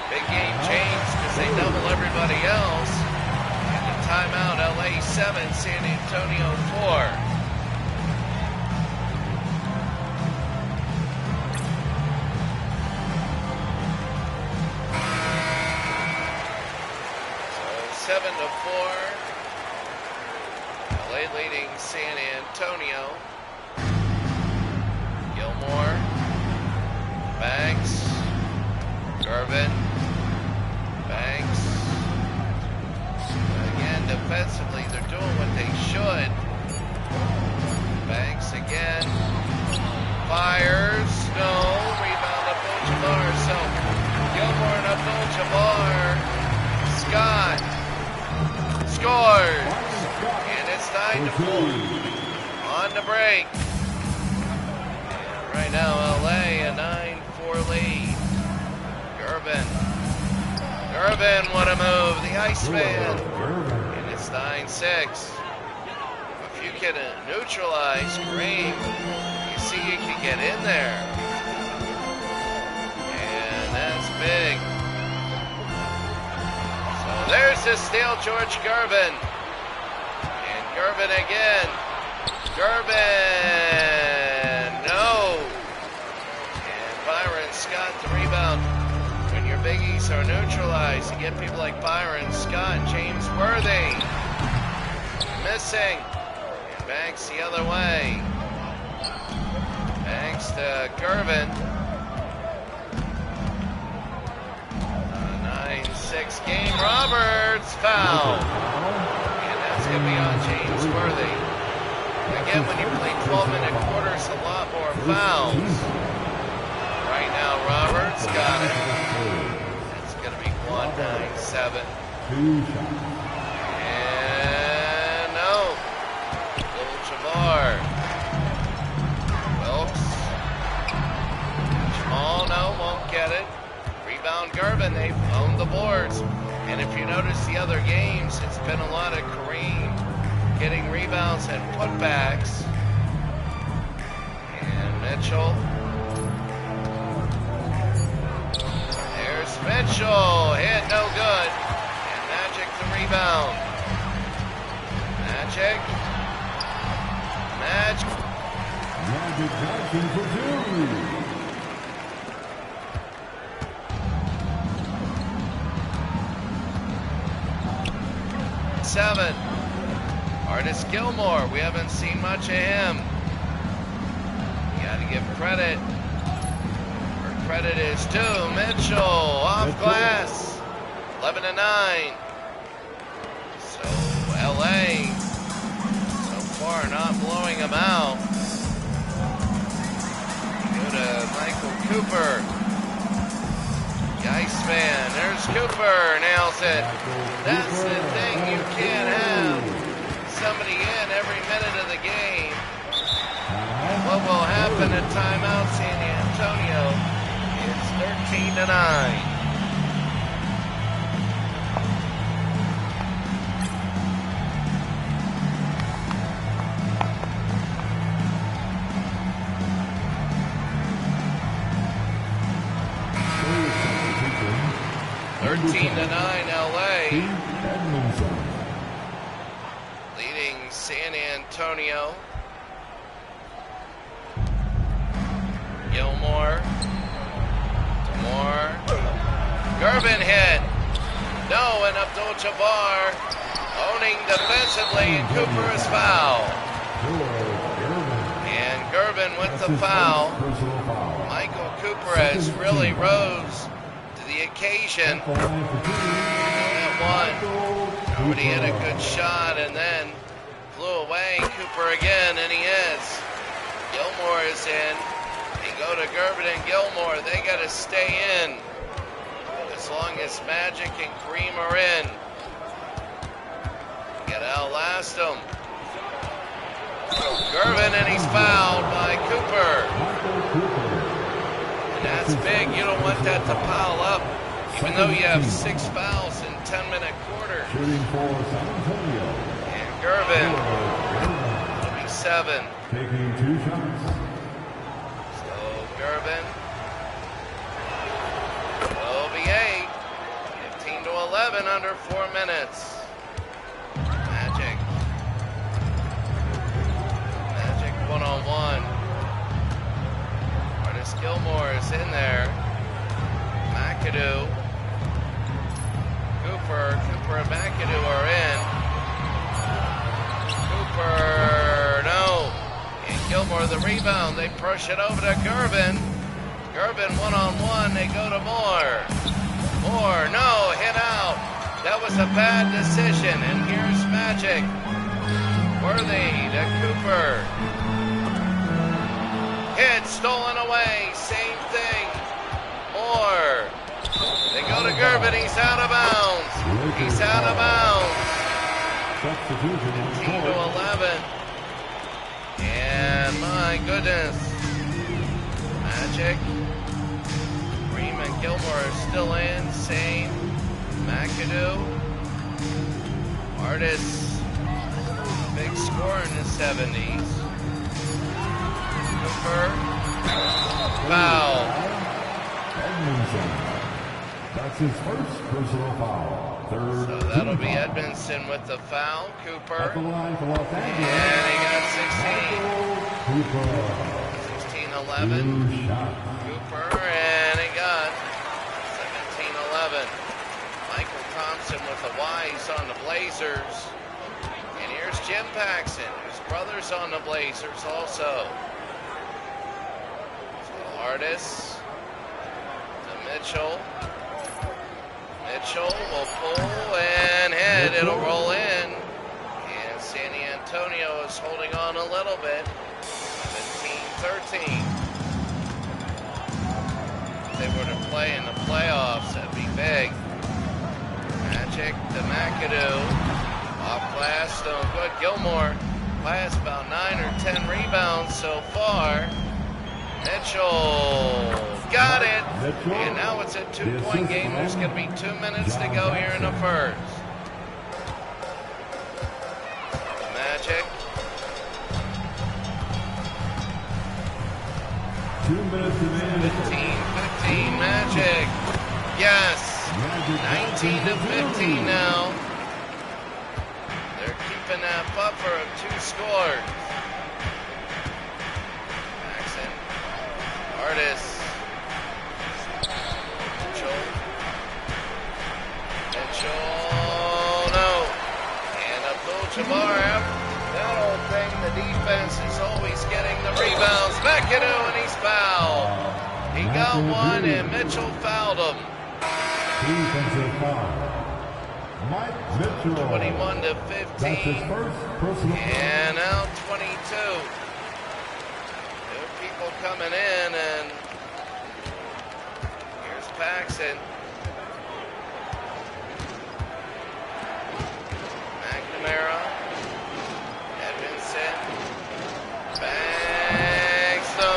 big game change because they double everybody else. And the timeout, LA 7, San Antonio 4. So 7 to 4. LA leading San Antonio. Gilmore. Banks, Gervin, Banks. Again, defensively, they're doing what they should. Banks again. Fires. No. Rebound Abdul-Jabbar. So, Gilmore and Abdul-Jabbar. Scott scores. And it's 9-4. On the break. And right now, LA a 9-4 lead. Gervin, what a move. The Iceman. And it's 9-6. If you can neutralize Kareem, you see you can get in there. And that's big. So there's the steal, George Gervin. And Gervin again. Gervin, no. And Byron Scott the rebound. When your biggies are neutralized, you get people like Byron Scott, James Worthy. Missing. And Banks the other way. Banks to Gervin. 9-6 game. Roberts foul. And that's going to be on James Worthy. Again, when you play 12-minute quarters, a lot more fouls. Right now, Roberts got it. It's going to be 1-9-7. And no. Abdul-Jabbar. Wilkes. Jamal, no, won't get it. Rebound Gervin, they've owned the boards. And if you notice the other games, it's been a lot of Kareem getting rebounds and putbacks. And Mitchell. There's Mitchell. Hit no good. And Magic the rebound. Magic. Magic Johnson for two. 7. Artis Gilmore, we haven't seen much of him. You got to give credit where credit is due. Mitchell off glass, 11-9. So LA blowing him out. Go to Michael Cooper. The Iceman. There's Cooper. Nails it. That's the thing. You can't have somebody in every minute of the game. What will happen at timeout? San Antonio is 13-9. LA, leading San Antonio. Gilmore, Moore, Gervin hit. No, and Abdul-Jabbar owning defensively, and Cooper is fouled. And Gervin with the foul. Michael Cooper has really rose to the occasion. At one, nobody hit a good shot and then flew away. Cooper again, and he is. Gilmore is in. They go to Gervin and Gilmore. They got to stay in as long as Magic and Kareem are in. Got to outlast them. Gervin, and he's fouled by Cooper. And that's big. You don't want that to pile up, even though you have 6 fouls in 10-minute quarter. And Gervin, it'll be 7. Taking 2 shots. So Gervin, it'll be 8. 15-11 under 4 minutes. Magic one-on-one. Artis Gilmore is in there. McAdoo. Cooper and McAdoo are in. Cooper, no. And Gilmore the rebound. They push it over to Gervin. Gervin one-on-one. They go to Moore. Moore, no, hit out. That was a bad decision. And here's Magic. Worthy to Cooper. Hit stolen away. Same thing. Moore. They go to Gervin. He's out of bounds. He's out of bounds. 15-11. And my goodness. Magic. Kareem and Gilmore are still in. Same. McAdoo. Artis. Big score in the 70s. Cooper. Foul. That's his first personal foul. So that'll be Edmondson with the foul. Cooper. At the line for Los Angeles. And he got 16. 16-11. Cooper, and he got 17-11. Michael Thompson with the Y's on the Blazers. And here's Jim Paxson, whose brother's on the Blazers also. So Artis to Mitchell. Mitchell will pull and hit. It'll roll in. And San Antonio is holding on a little bit. 17-13. If they were to play in the playoffs, that'd be big. Magic to McAdoo. Off glass, no good. Gilmore has about 9 or 10 rebounds so far. Mitchell got it. And now it's a 2-point game. There's going to be 2 minutes to go here in the first. Magic. 2 minutes remaining. 15 Magic. Yes. 19-15 now. They're keeping that buffer of 2 scores. Paxson. Artis. Mitchell. No. And Abdul-Jabbar. That old thing, the defense is always getting the rebounds. McAdoo, and he's fouled. He got one, and Mitchell fouled him. Defensive foul. Mike Mitchell. 21-15. That's his first personal foul. And now 22. coming in, and here's Paxson. McNamara. Edmondson. Banks. No.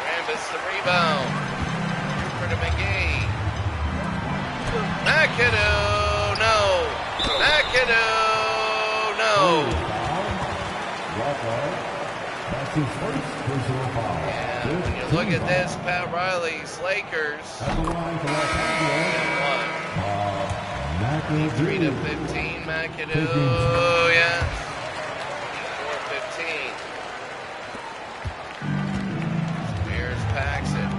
Rambis the rebound. Cooper to McGee. McAdoo. No. McAdoo. No. That's his first personal foul. And when you look at this, Pat Riley's Lakers. At the line for Los Angeles, 3 to McAdoo. 15, McAdoo. Yeah. 4-15. Here's Paxson.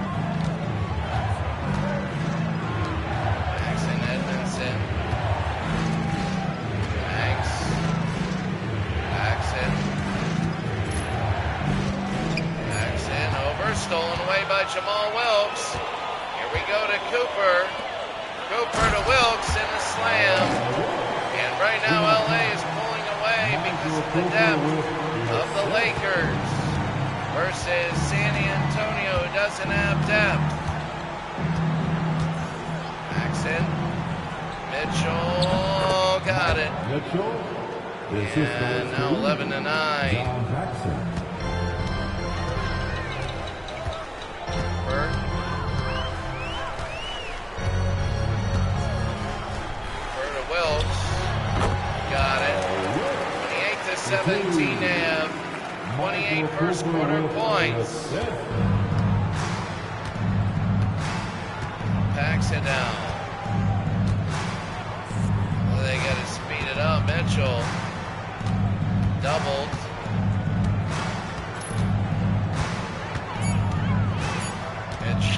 Paxson, Edmondson. Banks. Paxson. Paxson over, stolen away by Jamal Wilkes. Here we go to Cooper. Cooper to Wilkes in the slam. And right now LA is pulling away because of the depth of the Lakers versus San Antonio, who doesn't have depth. Paxson. Mitchell got it. Mitchell. And now 11 to 9. John Paxson. Cooper. To Wilkes. Got it. 28 to 17 they have 28 first quarter points. Paxson down. Well, they got to speed it up. Mitchell doubled. Mitch.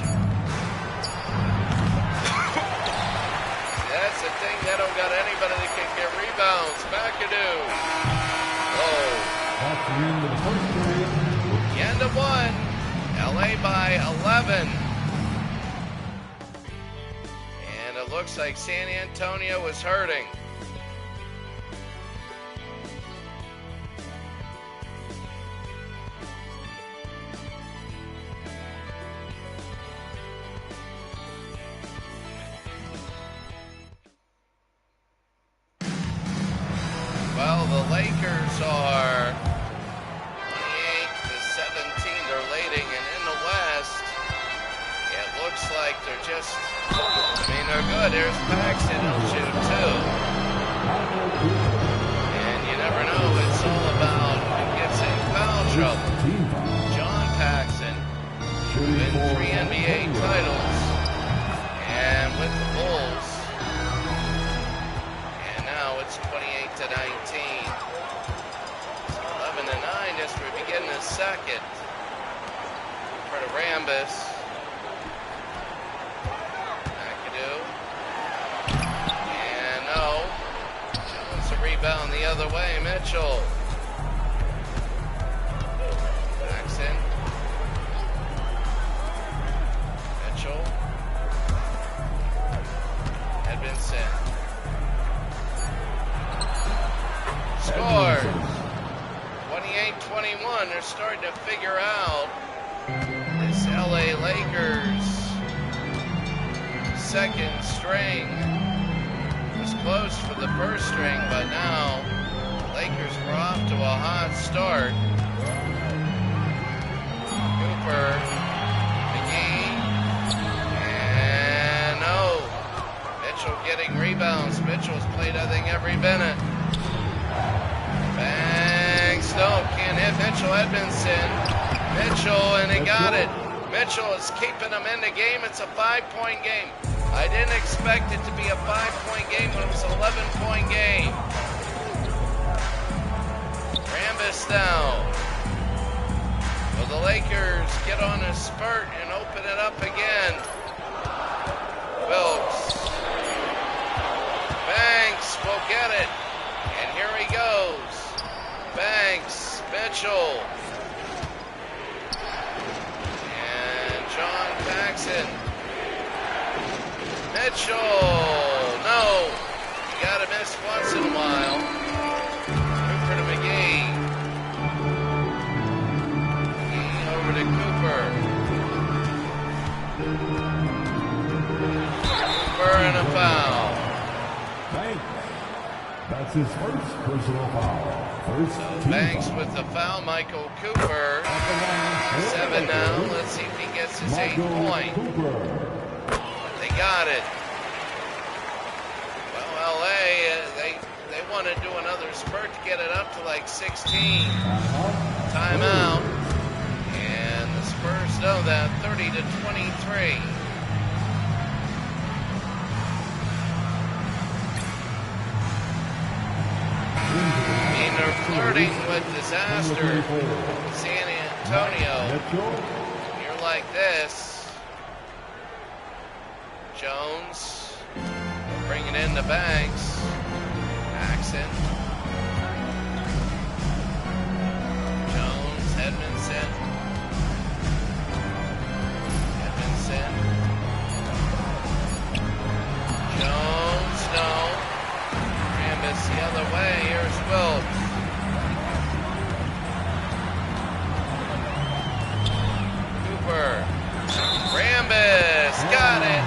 That's the thing. They don't got anybody that can get rebounds. McAdoo. Oh. That's the end of the first period. The end of one. LA by 11. And it looks like San Antonio is hurting. Well, the Lakers are 28 to 17. They're leading, and in the West, it looks like they're just, they're good. There's Paxton, he'll shoot too. And you never know, it's all about who gets in foul trouble. John Paxson, win 3 NBA titles, and with the Bulls. And now it's 28 to 19. 11 to 9 as we begin the second. For the Rambis. McAdoo. And no. Jones a rebound the other way. Mitchell. Paxson. Mitchell. Edmondson. Scores. 28-21. They're starting to figure out this LA Lakers second string was close for the first string, but now the Lakers were off to a hot start. Cooper, McGee, and no. Mitchell getting rebounds. Mitchell's played, I think, every minute. Banks, no, can't hit Mitchell. Edmondson. Mitchell, and he got it. Mitchell is keeping them in the game. It's a 5-point game. I didn't expect it to be a 5-point game when it was an 11-point game. Rambis down. Will the Lakers get on a spurt and open it up again? Wilkes. Banks will get it. And here he goes. Banks, Mitchell. And John Paxson. Mitchell. No. You gotta miss once in a while. Cooper to McGee. McGee over to Cooper. That's his first personal foul. First team Banks foul. with the foul. Michael Cooper. 7 now. Let's see if he gets his 8 point. They got it. Well, LA, they want to do another spurt to get it up to like 16. Timeout. And the Spurs know that. 30-23. They're flirting with disaster. San Antonio. You're like this. Jones bringing in the Banks. Paxson. Jones. Edmondson. Jones. No. Rambis the other way. Here's Wilkes. Rambis got it.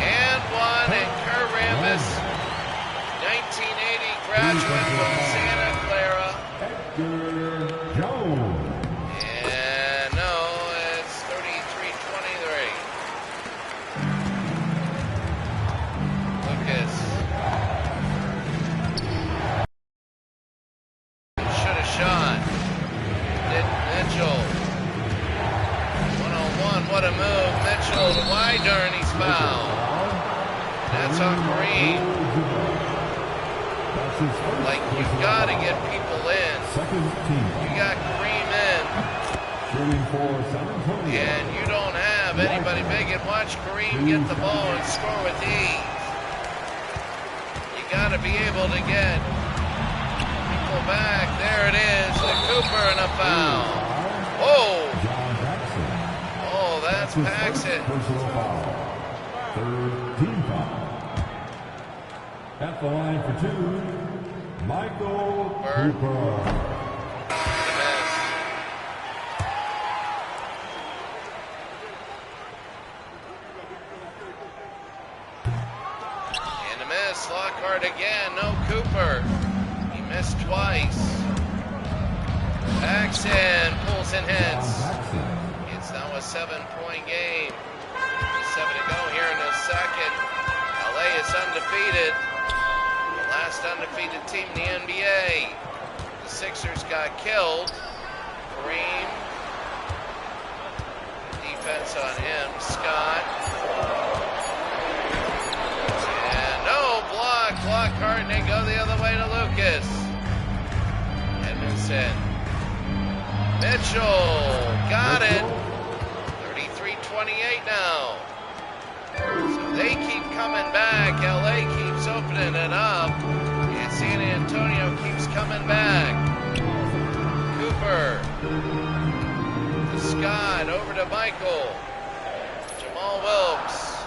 And one. And Kerr Rambis, 1980 graduate from Santa Clara. And no, it's 33-23. Lucas. Should have shot. Did Mitchell. What a move. Mitchell to Wyder, he's fouled. That's on Kareem. Like, you've got to get people in. You got Kareem in. And you don't have anybody big. And watch Kareem get the ball and score with ease. You got to be able to get people back. There it is. The Cooper and a foul. Oh! That's Paxson. Third team foul. At the line for 2, Michael Cooper. And a miss. Lockhart again. No Cooper. He missed twice. Paxson pulls and hits. It's now a 7-point game. 7 to go here in the second. LA is undefeated. The last undefeated team in the NBA. The Sixers got killed. Kareem. Defense on him. Scott. And no block. Lockhart, and they go the other way to Lucas. Edmondson. Mitchell. Got it. 33-28 now. So they keep coming back. LA keeps opening it up. And San Antonio keeps coming back. Cooper. To Scott. Over to Michael. Jamal Wilkes.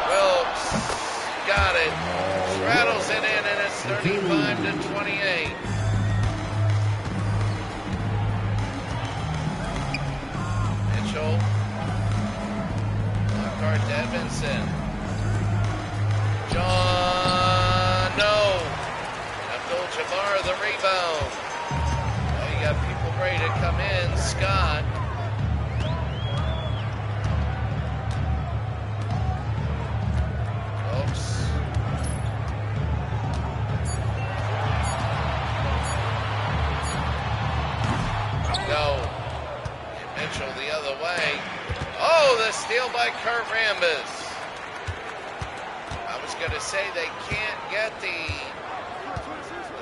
Wilkes. Got it. Straddles it in, and it's 35-28. Lockhart to Edmondson. John, no. Abdul-Jabbar the rebound. Oh, you got people ready to come in. Scott. Oops. Go. Mitchell the other way. Oh, the steal by Kurt Rambis. I was going to say they can't get the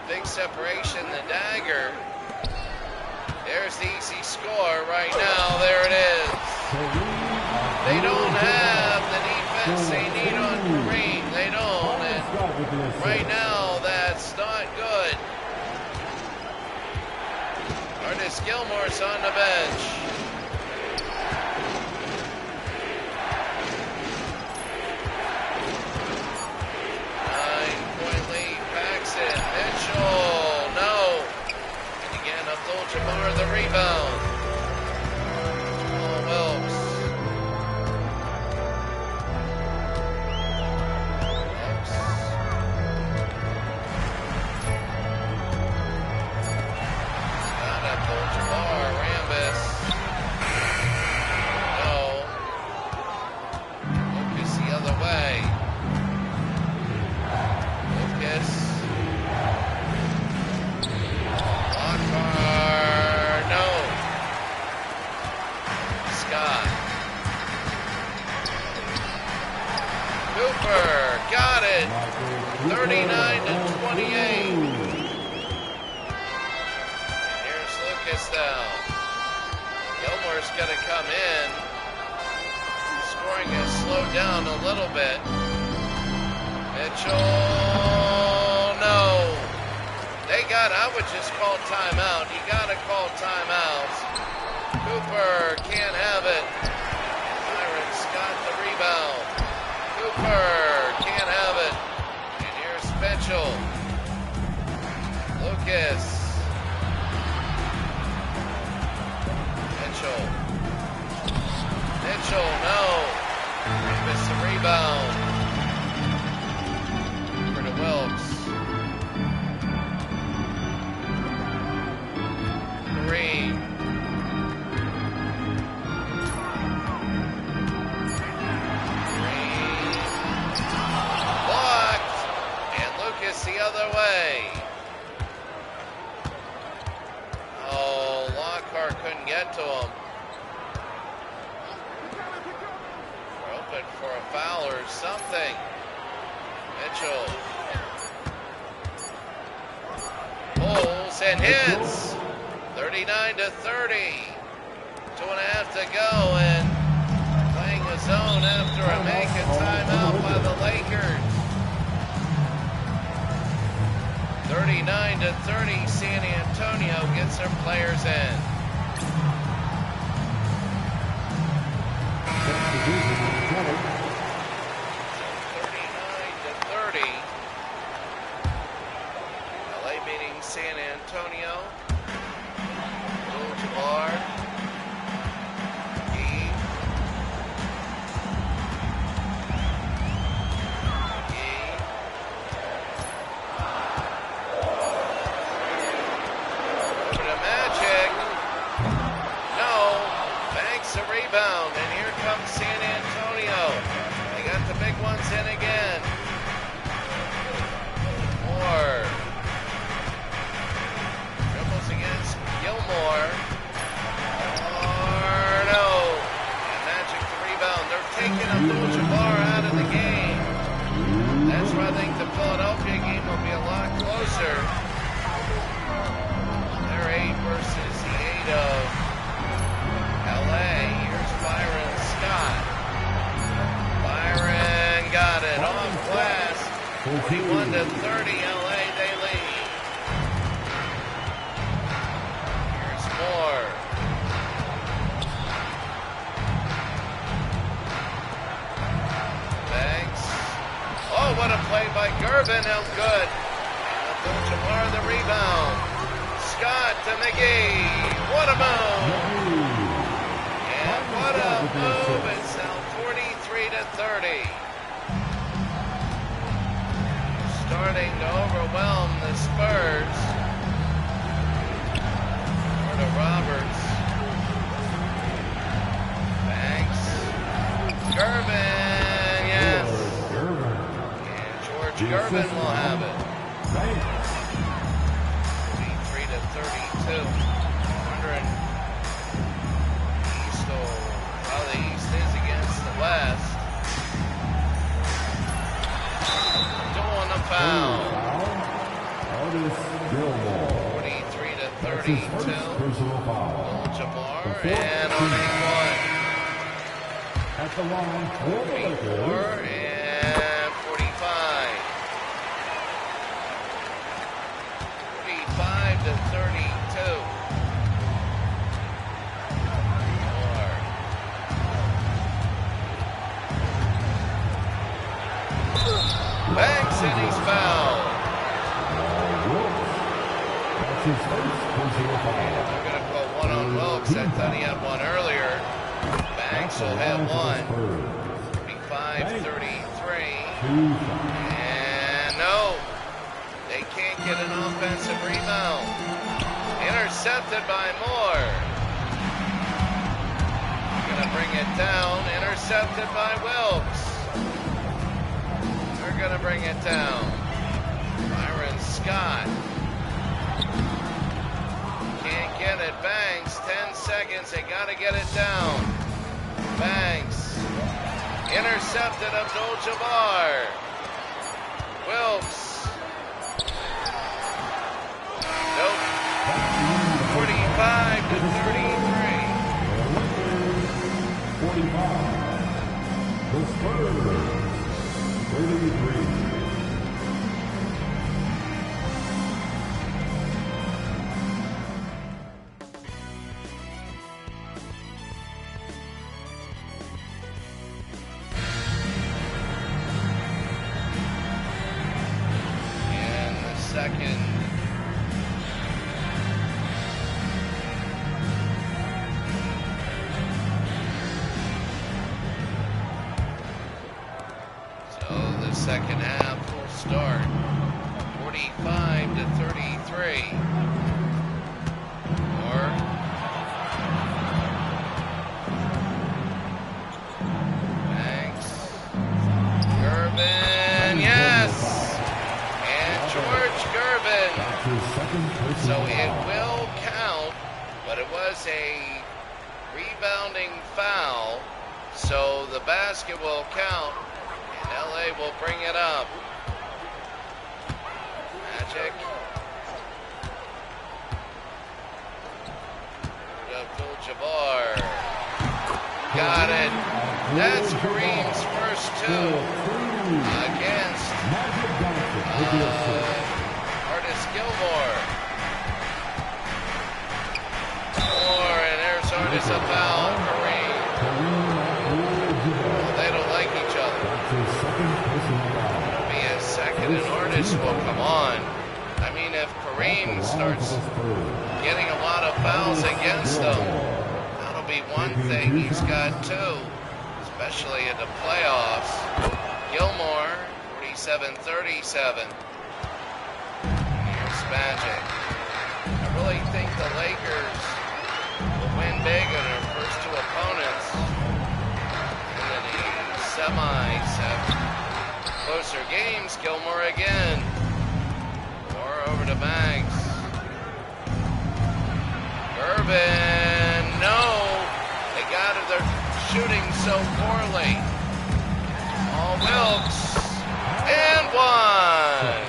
big separation, the dagger. There's the easy score right now. There it is. They don't have the defense they need on Kareem. They don't. And right now, that's not good. Artis Gilmore's on the bench. 9-point lead. Paxson. Mitchell. No. And again, Abdul-Jabbar the rebound. Jamal Wilkes. rebound. Gilmore's going to come in. Scoring has slowed down a little bit. Mitchell, no. I would just call timeout. You got to call timeouts. Cooper can't have it. Byron's got the rebound. Cooper can't have it. And here's Mitchell. Lucas. Mitchell, no. Missed the rebound. Over to Wilkes. Green. Blocked. And Lucas the other way. Oh, Lockhart couldn't get to him. We're open for a foul or something. Mitchell. Pulls and hits. 39-30. 2.5 to go, and playing a zone after a make a timeout by the Lakers. 39-30. San Antonio gets their players in. 39-30. LA beating San Antonio. Jabbar. Over to Magic. No. Banks a rebound, and here comes San Antonio. They got the big ones in again. Moore. Dribbles against Gilmore. Taking Abdul-Jabbar out of the game. That's why I think the Philadelphia game will be a lot closer. They're 8 versus the 8 of LA. Here's Byron Scott. Byron got it off glass. 41-30, LA, they lead. Here's Moore. Oh, what a play by Gervin. How good. Abdul-Jabbar the rebound. Scott to McGee. What a move. And what a move. It's now 43-30. Starting to overwhelm the Spurs. Over to Roberts. Banks. Gervin. Yes. Gervin will have it. 43-32. Wondering East how the East is against the West. Doing a foul. 43-32. Jabbar and only one. At the line, 44 and 45. 45-32. Banks and he's fouled. They're going to put one on Wilkes. I thought he had one earlier. Banks will have one. 45-33. And no. They can't get an offensive rebound. Intercepted by Moore. Gonna bring it down. Intercepted by Wilkes. They're gonna bring it down. Byron Scott. Can't get it. Banks. 10 seconds. They gotta get it down. Banks. Intercepted Abdul-Jabbar. Wilkes. Nope. 45 33. 45. The Spurs, 33. And the second. Second half will start 45 to 33. Or Banks, Gervin, yes, and George Gervin. So it will count, but it was a rebounding foul, so the basket will count. LA will bring it up. Magic. Abdul-Jabbar. Got it. That's Kareem's first two against Artis Gilmore. And there's Artis a foul. Kareem. Well, they don't like each other. It'll be a second, and Artis will come on. I mean, if Kareem starts getting a lot of fouls against him, that'll be one thing. He's got two, especially in the playoffs. Gilmore, 47-37. Here's Magic. I really think the Lakers will win big in their first two opponents. Semis have closer games. Gilmore again. Or over to Banks. Gervin, no. They got it. They're shooting so poorly. All Wilkes. And one.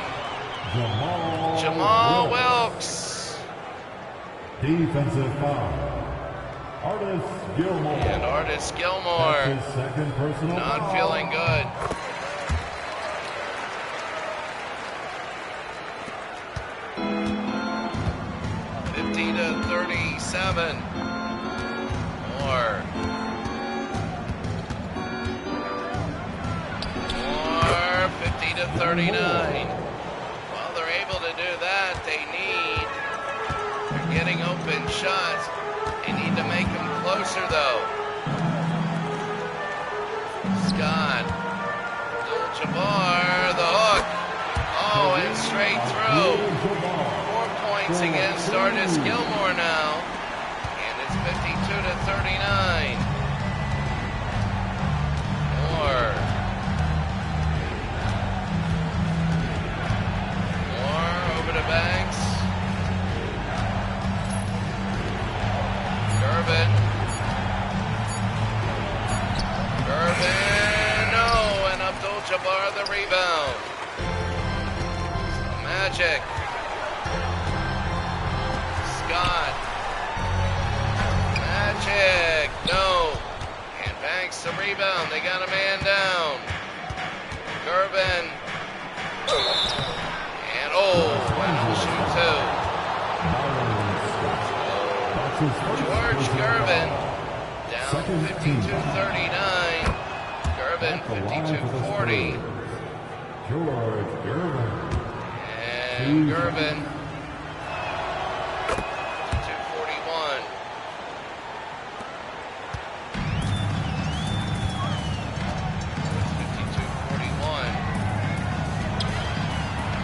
Jamal Wilkes. Defensive foul. Artis Gilmore. And Artis Gilmore Second personal not foul. feeling good. $50-37. More 50-39. While they're able to do that, they're getting open shots. They need to make them closer, though. Scott. Abdul-Jabbar, the hook. Oh, and straight through. 4 points against Artis Gilmore now. And it's 52-39. More over to Banks. Gervin, no, and Abdul-Jabbar the rebound. Magic. Scott. Magic, no. And Banks the rebound. They got a man down. Gervin. And wow, shoot two. George Gervin down 52-39. Gervin 52-40. George Gervin. And Gervin 52-41.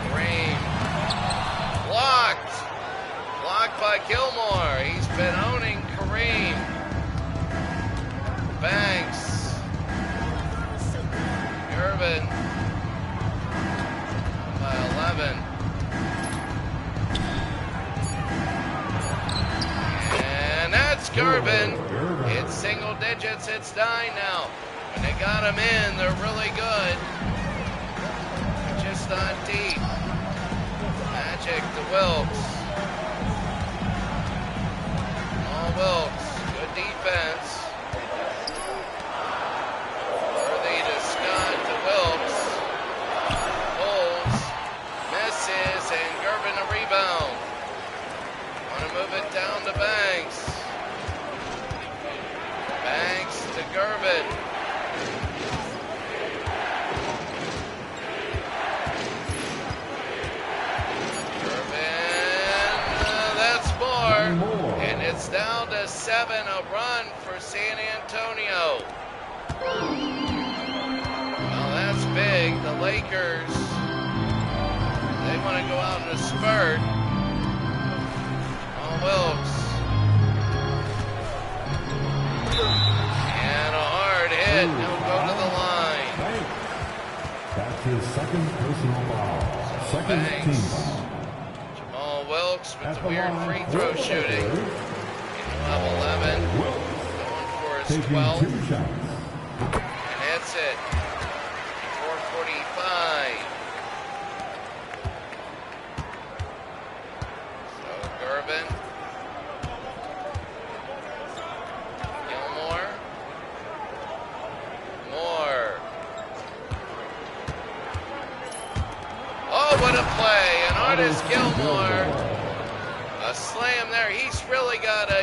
Kareem blocked by Gilmore. He's been owning Kareem. Banks. Gervin by 11. And that's Gervin. It's single digits. It's 9 now. When they got him in, they're really good. They're just not deep. Magic to Wilkes. Gervin. That's more. And it's down to 7, a run for San Antonio. Well, that's big. The Lakers, they want to go out in a spurt. Oh, Wilkes. And a hard hit. He'll go to the line. That's his second personal foul. Second team foul. Jamal Wilkes with the weird free throw shooting. Level 11. Going for his 12th. And hits it. 4:45. So Gervin. Gilmore. Moore. Oh, what a play. And Artis Gilmore. A slam there. He's really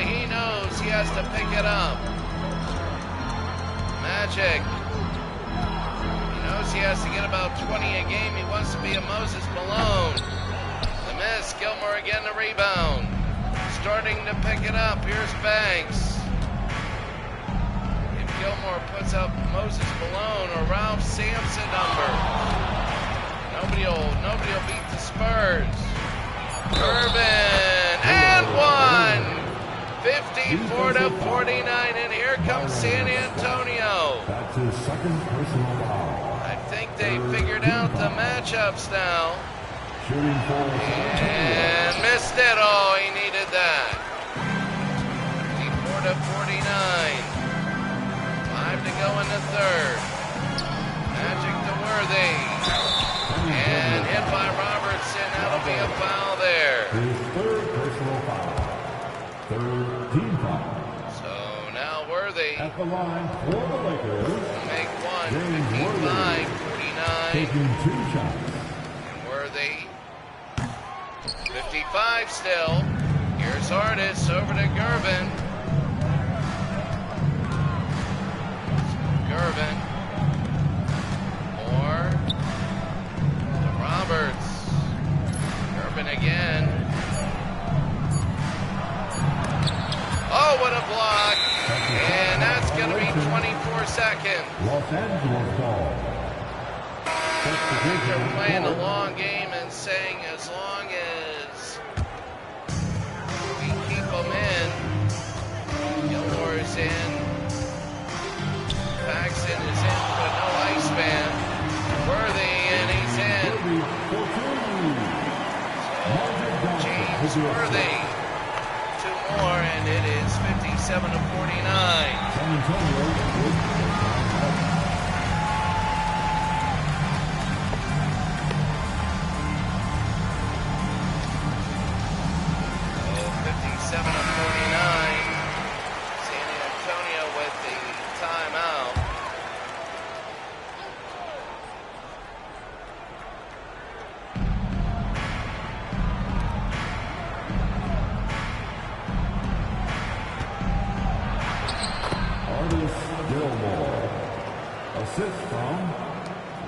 he knows he has to pick it up. Magic. He knows he has to get about 20 a game. He wants to be a Moses Malone. The miss. Gilmore again the rebound. Starting to pick it up. Here's Banks. If Gilmore puts up Moses Malone or Ralph Sampson number, nobody will beat the Spurs. Irvin and one. 54-49, and here comes San Antonio. That's his second personal foul. I think they figured out the matchups now. Shooting for and missed it. Oh, he needed that. 54-49. 5 to go in the third. Magic to Worthy. And hit by Robertson. That'll be a foul there. His third personal foul. Third team foul. So now Worthy At the line for the Lakers. make one. James 55-49. Taking 2 shots. Worthy. 55 still. Here's Artis over to Gervin. Gervin. Moore. To Roberts. Gervin again. Oh, what a block. And that's going to be 24 seconds. Los Angeles ball. They're playing a long game and saying as long as we keep them in, Gilmore is in, Paxson is in, but no ice band. Worthy, and he's in. James Worthy. 2 more, and it is 57-49. San Antonio. 57-49. San Antonio with the timeout. Artis Gilmore. Assist from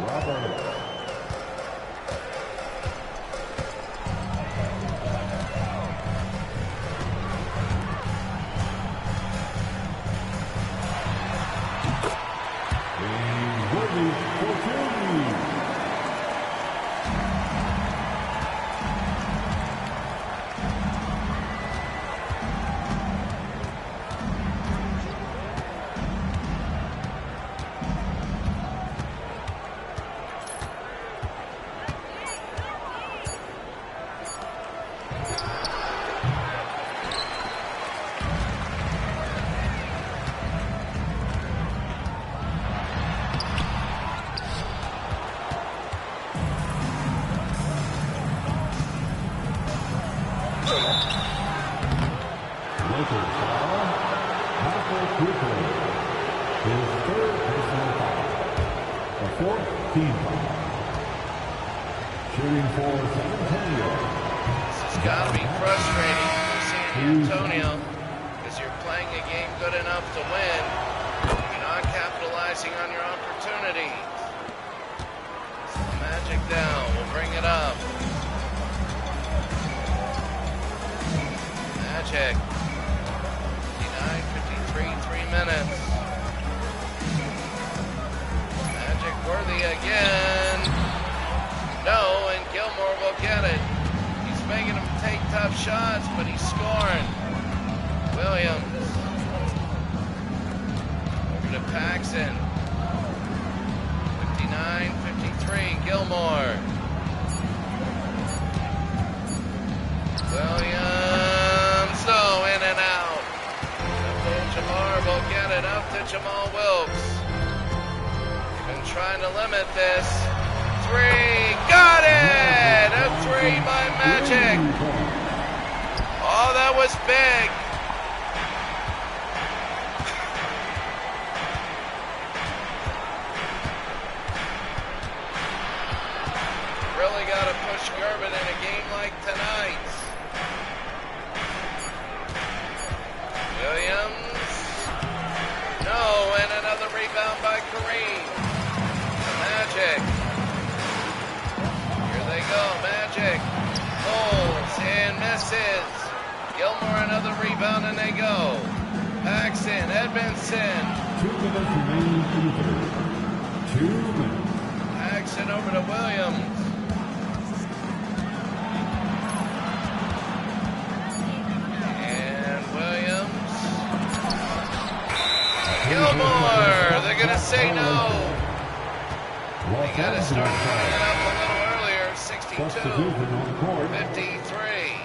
Robert. capitalizing on your opportunities. So the Magic down. We'll bring it up. Magic. 59-53, 3 minutes. Magic worthy again. No, and Gilmore will get it. He's making him take tough shots, but he's scoring. Williams. Over to Paxson. 59-53, Gilmore. Williams, no, in and out. Jamar will get it up to Jamal Wilkes. Been trying to limit this. 3, got it! A 3 by Magic. Oh, that was big. Really got to push Gerben in a game like tonight's. Williams. No, and another rebound by Kareem. The Magic. Here they go, Magic. Pulls and misses. Gilmore another rebound and they go. Paxson, Edmondson. 2 minutes remaining in the third. 2 minutes. Paxson over to Williams. Gilmore, they're going to say no. They got to start putting it up a little earlier, 62-53.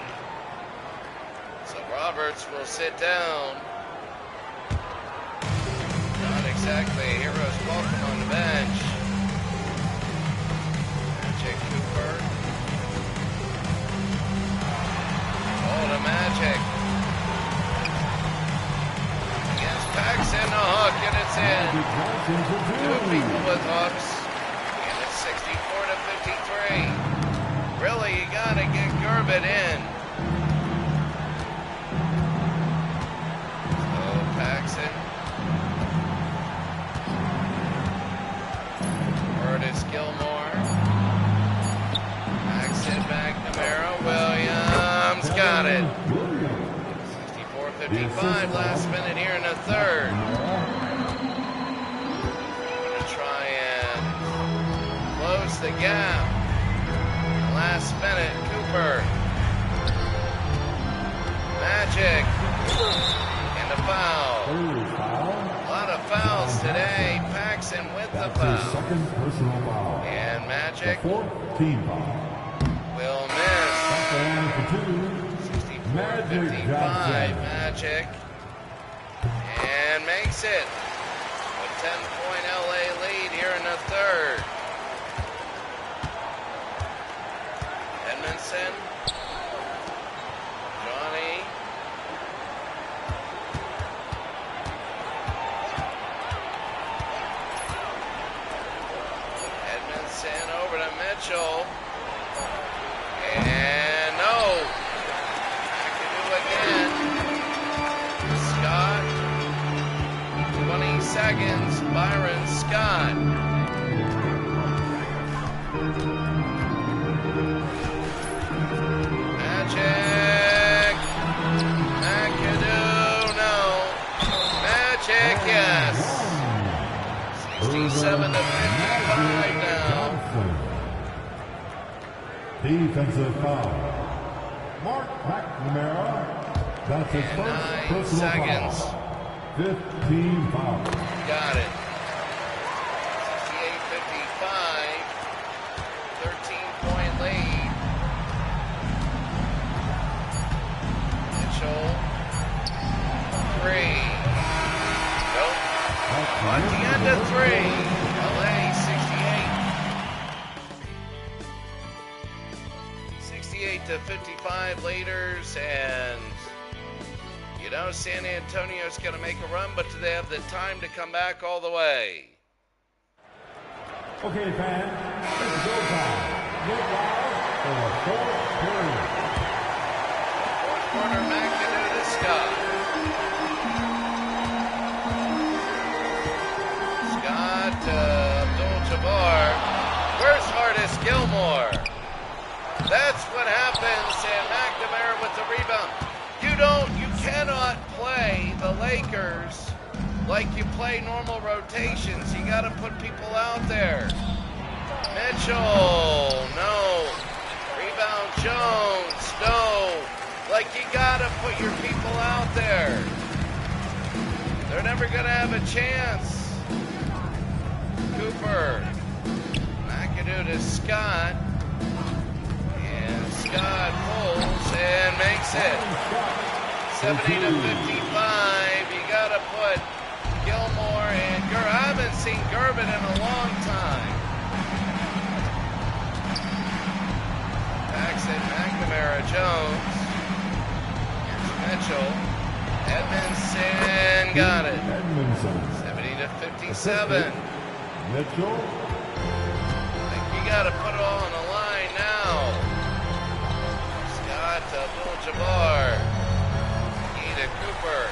So Roberts will sit down. Not exactly a hero's welcome on the bench. Magic Cooper. Oh, the Magic. Paxson, a hook, and it's in. 2 people with hooks, and it's 64-53. Really, you gotta get Gerben in. So Paxson. Curtis Gilmore. Paxson, McNamara, Williams, got it. 55 last minute here in the third. Going to try and close the gap. Last minute, Cooper. Magic. And a foul. A lot of fouls today. Paxson with the foul. And Magic will miss. 55, Magic, and makes it. A 10-point LA lead here in the third. Edmondson, Johnny, Edmondson over to Mitchell, and no. Again, Scott, 20 seconds, Byron Scott. Magic, McAdoo, no. Magic, yes. 67-55 now. Defensive foul. Mark McNamara, that's his first personal seconds. foul. 15 fouls. Got it. 68-55, 13-point lead. Mitchell, 3. Nope. At the end of 3, LA 68-55 leaders, and you know San Antonio's going to make a run, but do they have the time to come back all the way? Okay, fans, it's go time. Get loud for the fourth period. Fourth quarter, McAdoo to Scott. Scott the Lakers like you play normal rotations. You got to put people out there. Mitchell, no. Rebound Jones, no. Like you got to put your people out there. They're never going to have a chance. Cooper. McAdoo to Scott. And Scott pulls and makes it. 70 to 55. You got to put Gilmore and I haven't seen Gervin in a long time. Paxson, McNamara, Jones. Here's Mitchell. Edmondson got it. 70 to 57. Mitchell. I think you got to put it all on the line now. Scott to Abdul-Jabbar. Ida Cooper.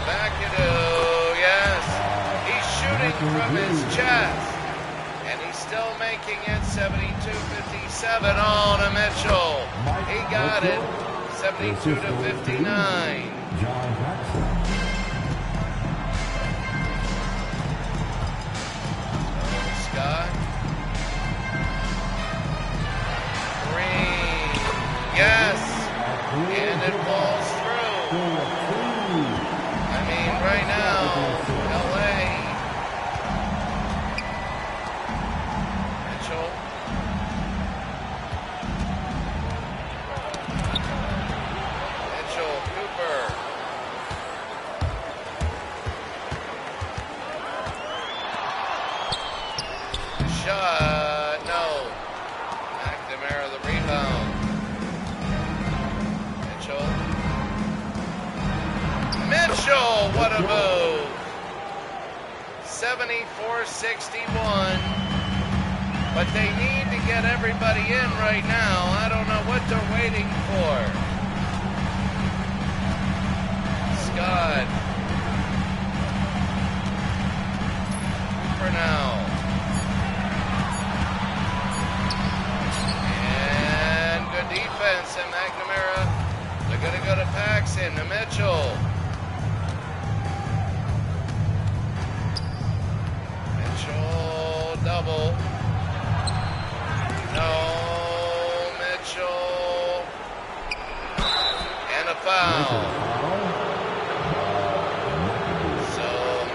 McAdoo, yes. He's shooting from his chest. And he's still making it. 72-57 on to Mitchell. He got it. 72 to 59. John Paxson. Scott. Green. Yes. And it falls through. I mean, right now, LA. Mitchell. Mitchell, Cooper. Shot, no. McNamara the rebound. Mitchell, what a move. 74-61. But they need to get everybody in right now. I don't know what they're waiting for. Scott. For now. And good defense, and McNamara. They're going to go to Paxson, to Mitchell. Mitchell, double. No, Mitchell. And a foul. So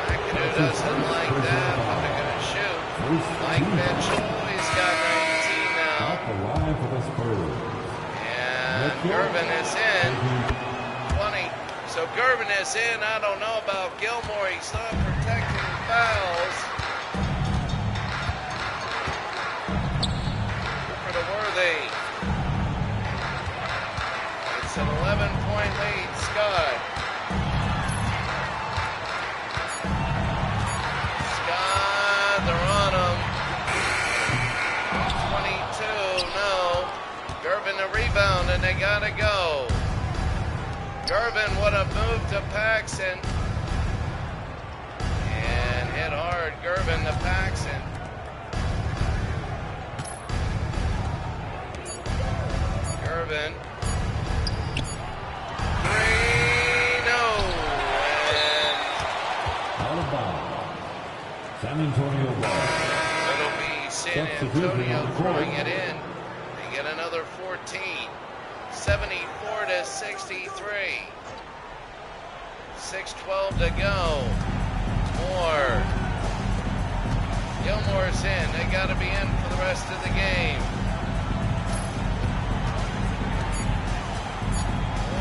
McAdoo doesn't like that, but they're going to shoot. Mike Mitchell, he's got 19 now. Off the line for the Spurs. And Gervin is in. 20. So Gervin is in. I don't know about Gilmore. He's not protecting fouls. For the Worthy. It's an 11-point lead. Scott. Scott, they're on him. 22, no. Gervin the rebound, and they gotta go. Gervin would have moved to Paxson. And hit hard. Gervin to Paxson. Gervin. Three, no. And Out of bounds. San Antonio ball. it'll be San Antonio throwing it in. They get another 14. 74 to 63. 6:12 to go. Moore. Gilmore's in. They got to be in for the rest of the game.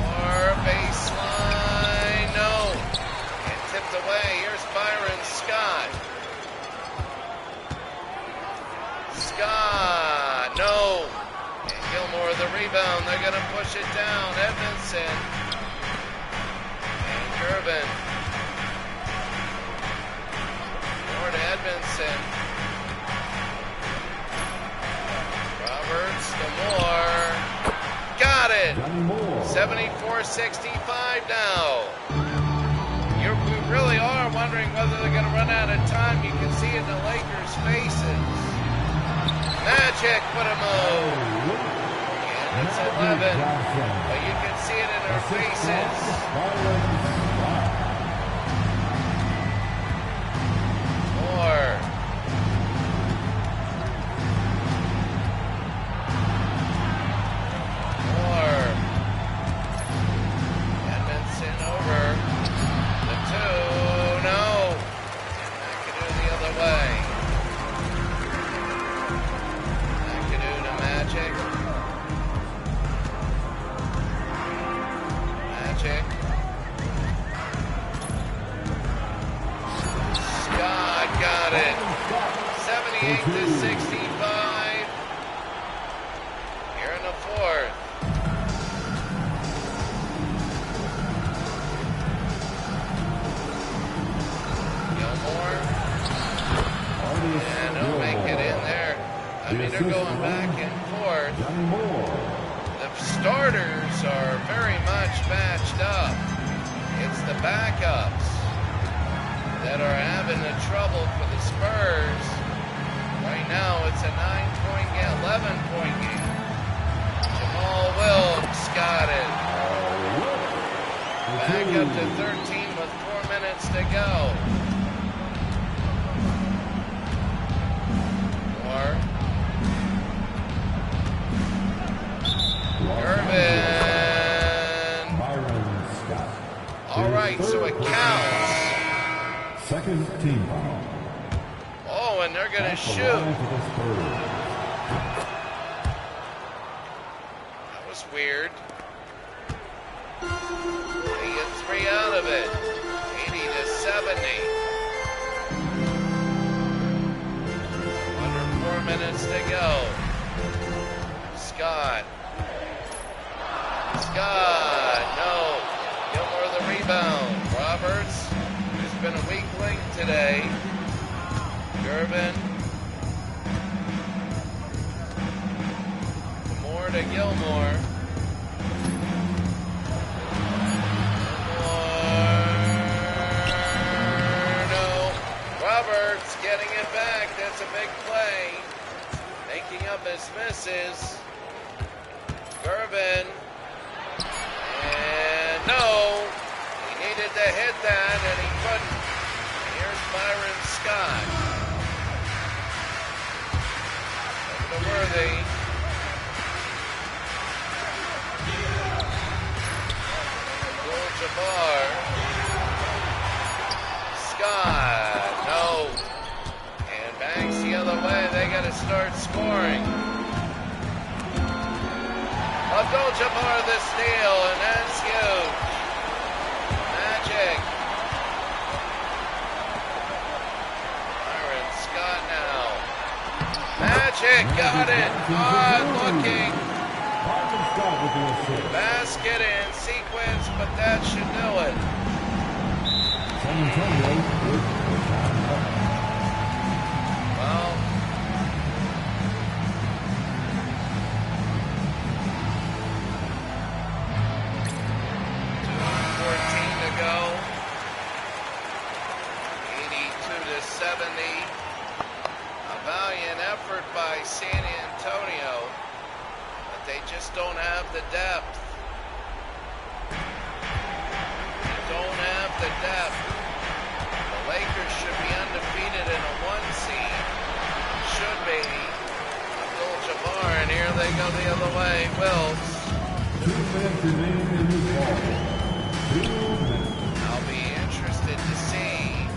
Moore, baseline, no. And tipped away. Here's Byron Scott. Scott, no. And Gilmore the rebound. They're going to push it down. Edmondson. And Gervin. More to Edmondson. Roberts to Moore. Got it. 74-65 now. We really are wondering whether they're going to run out of time. You can see it in the Lakers' faces. Magic, what a move. And It's 11, but you can see it in our faces. More. Edmondson over. The 2, no. McAdoo the other way. McAdoo to Magic. Scott got it. 78-65. Here in the 4th. Gilmore. And he'll make it in there. I mean, they're going back and forth. The starters are very much matched up. It's the backups that are having the trouble for the Spurs. Right now, it's a 9-point game, 11-point game. Jamal Wilkes got it. Back up to 13 with 4 minutes to go. Irvin. All right, so it counts. Second team foul. Oh, and they're going to shoot. That was weird. They get 3 out of it. 80-70. Under 4 minutes to go. Scott, no. Gilmore the rebound. Roberts, who's been a weak link today. Gervin. More to Gilmore. No. Roberts getting it back. That's a big play. Making up his misses. Gervin. And no. He needed to hit that and he couldn't. Here's Byron Scott. Over to Worthy. Jabbar. Scott. No. And Banks the other way. They got to start scoring. Abdul-Jabbar the steal, and that's huge. Magic. Byron Scott now. Magic got it. Odd looking. Basket in sequence, but that should do it. Well, 2:14 to go. 82-70. A valiant effort by San Antonio. They just don't have the depth. They don't have the depth. The Lakers should be undefeated in a 1 seed. Should be. Abdul-Jabbar, and here they go the other way. Wilkes. I'll be interested to see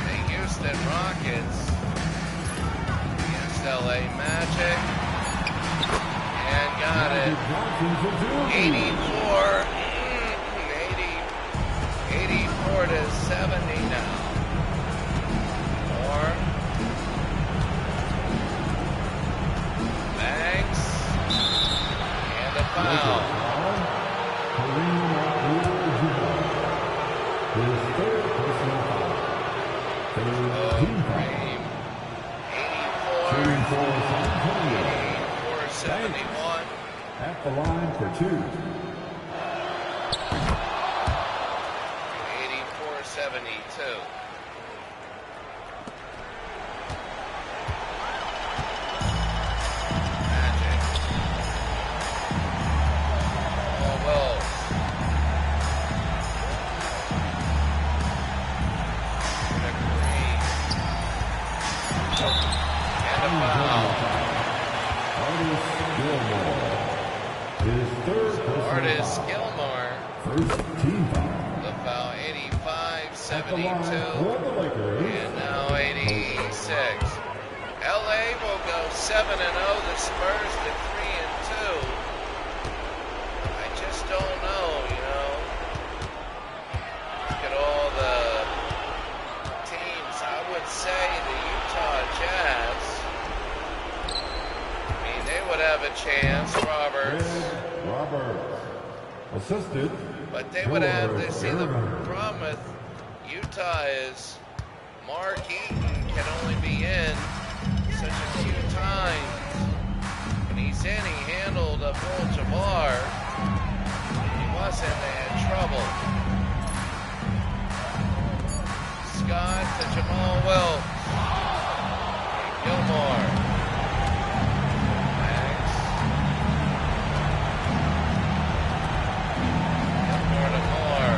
the Houston Rockets against LA Magic. And got it. 84-70 now. More. Banks. And a foul. Green. 84-71. At the line for 2. 84-72. Magic. Gilmore. His third personal Artis foul. Gilmore, First team foul. the foul 85, At the line 72, for the Lakers. and now 86. LA will go 7-0. The Spurs to 3-2. I just don't know, Look at all the teams. I would say the Utah Jazz. I mean, they would have a chance, Roberts. Roberts. Assisted. But they would have George to see the Gervin. problem with Utah is Mark Eaton can only be in such a few times. When he's in, he handled Abdul-Jabbar. He wasn't, they had trouble. Scott to Jamal Wilkes. And Gilmore. Thanks. Gilmore to Moore.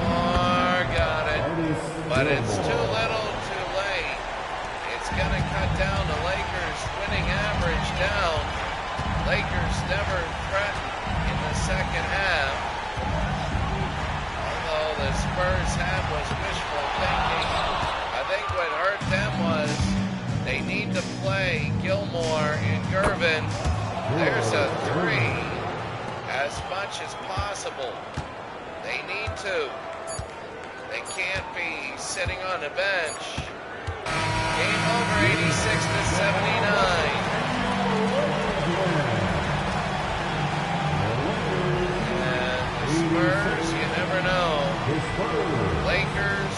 Moore got it. But it's too little, too late. It's going to cut down the Lakers' winning average down. Lakers never threatened in the second half. Although the Spurs had was wishful thinking. I think what hurt them was they need to play Gilmore and Gervin. There's a three as much as possible. They need to. They can't be sitting on the bench. Game over, 86-79. And the Spurs, you never know. Lakers,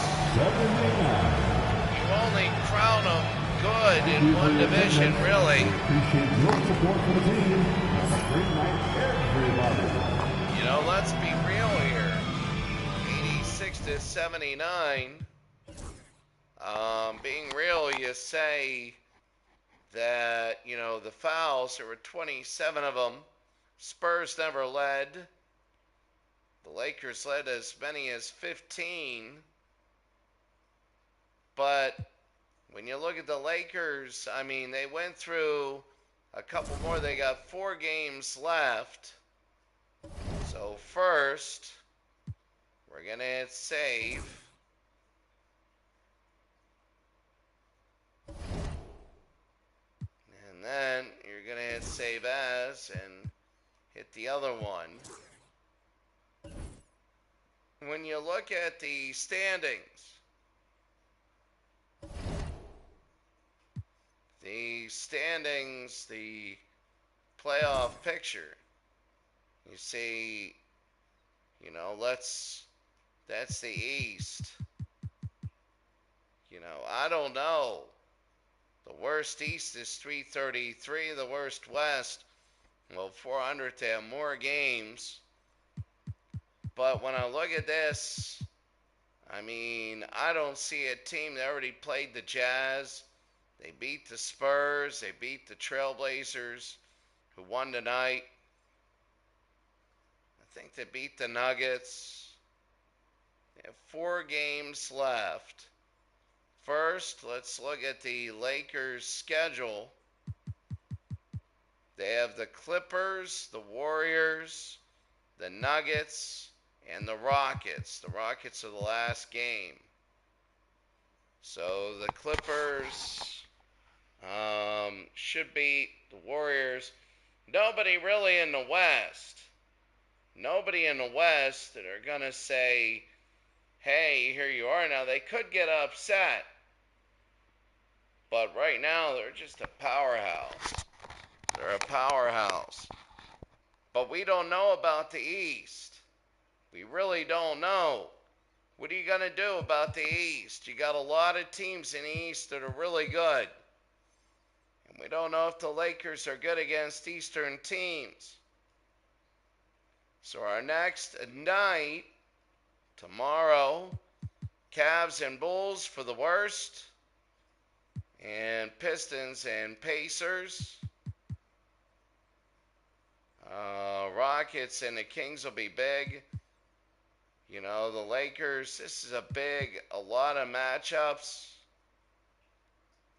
you only crown them good in one division, really. Appreciate your support for the team. Have a great night, everybody. Let's be real here. 86-79. Being real, you say that, the fouls, there were 27 of them. Spurs never led. The Lakers led as many as 15. But when you look at the Lakers, I mean, they went through a couple more. They got 4 games left. So first, we're going to hit save. And then you're going to hit save as and hit the other one. When you look at the standings, the playoff picture, you see, that's the East. I don't know. The worst East is 333. The worst West, 400 to have more games. But when I look at this, I mean, I don't see a team that already played the Jazz. They beat the Spurs. They beat the Trailblazers, who won tonight. I think they beat the Nuggets. They have 4 games left. First, let's look at the Lakers' schedule. They have the Clippers, the Warriors, the Nuggets, and the Rockets. The Rockets are the last game. So the Clippers should beat the Warriors. Nobody really in the West. Nobody in the West that are going to say, hey, here you are. Now, they could get upset. But right now, they're just a powerhouse. They're a powerhouse. But we don't know about the East. We really don't know. What are you going to do about the East? You got a lot of teams in the East that are really good. And we don't know if the Lakers are good against Eastern teams. So our next night, tomorrow, Cavs and Bulls for the worst. And Pistons and Pacers. Rockets and the Kings will be big. You know, the Lakers, this is a lot of matchups.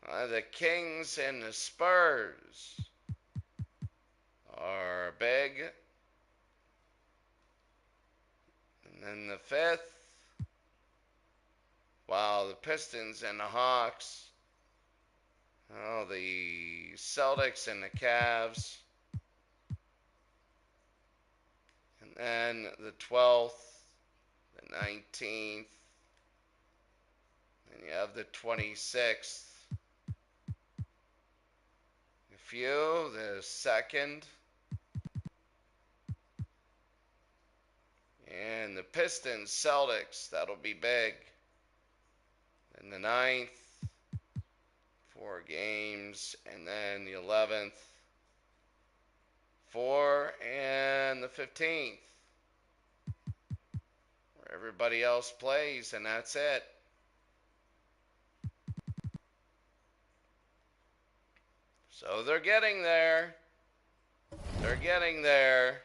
The Kings and the Spurs are big. And then the fifth, wow, the Pistons and the Hawks. Oh, the Celtics and the Cavs. And then the 12th, the 19th, and you have the 26th. A few, the 2nd, and the Pistons, Celtics, that'll be big. And the 9th, 4 games, and then the 11th, 4, and the 15th, where everybody else plays, and that's it. So they're getting there. They're getting there.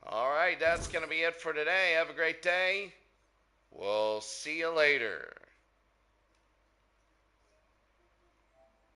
All right, that's going to be it for today. Have a great day. We'll see you later.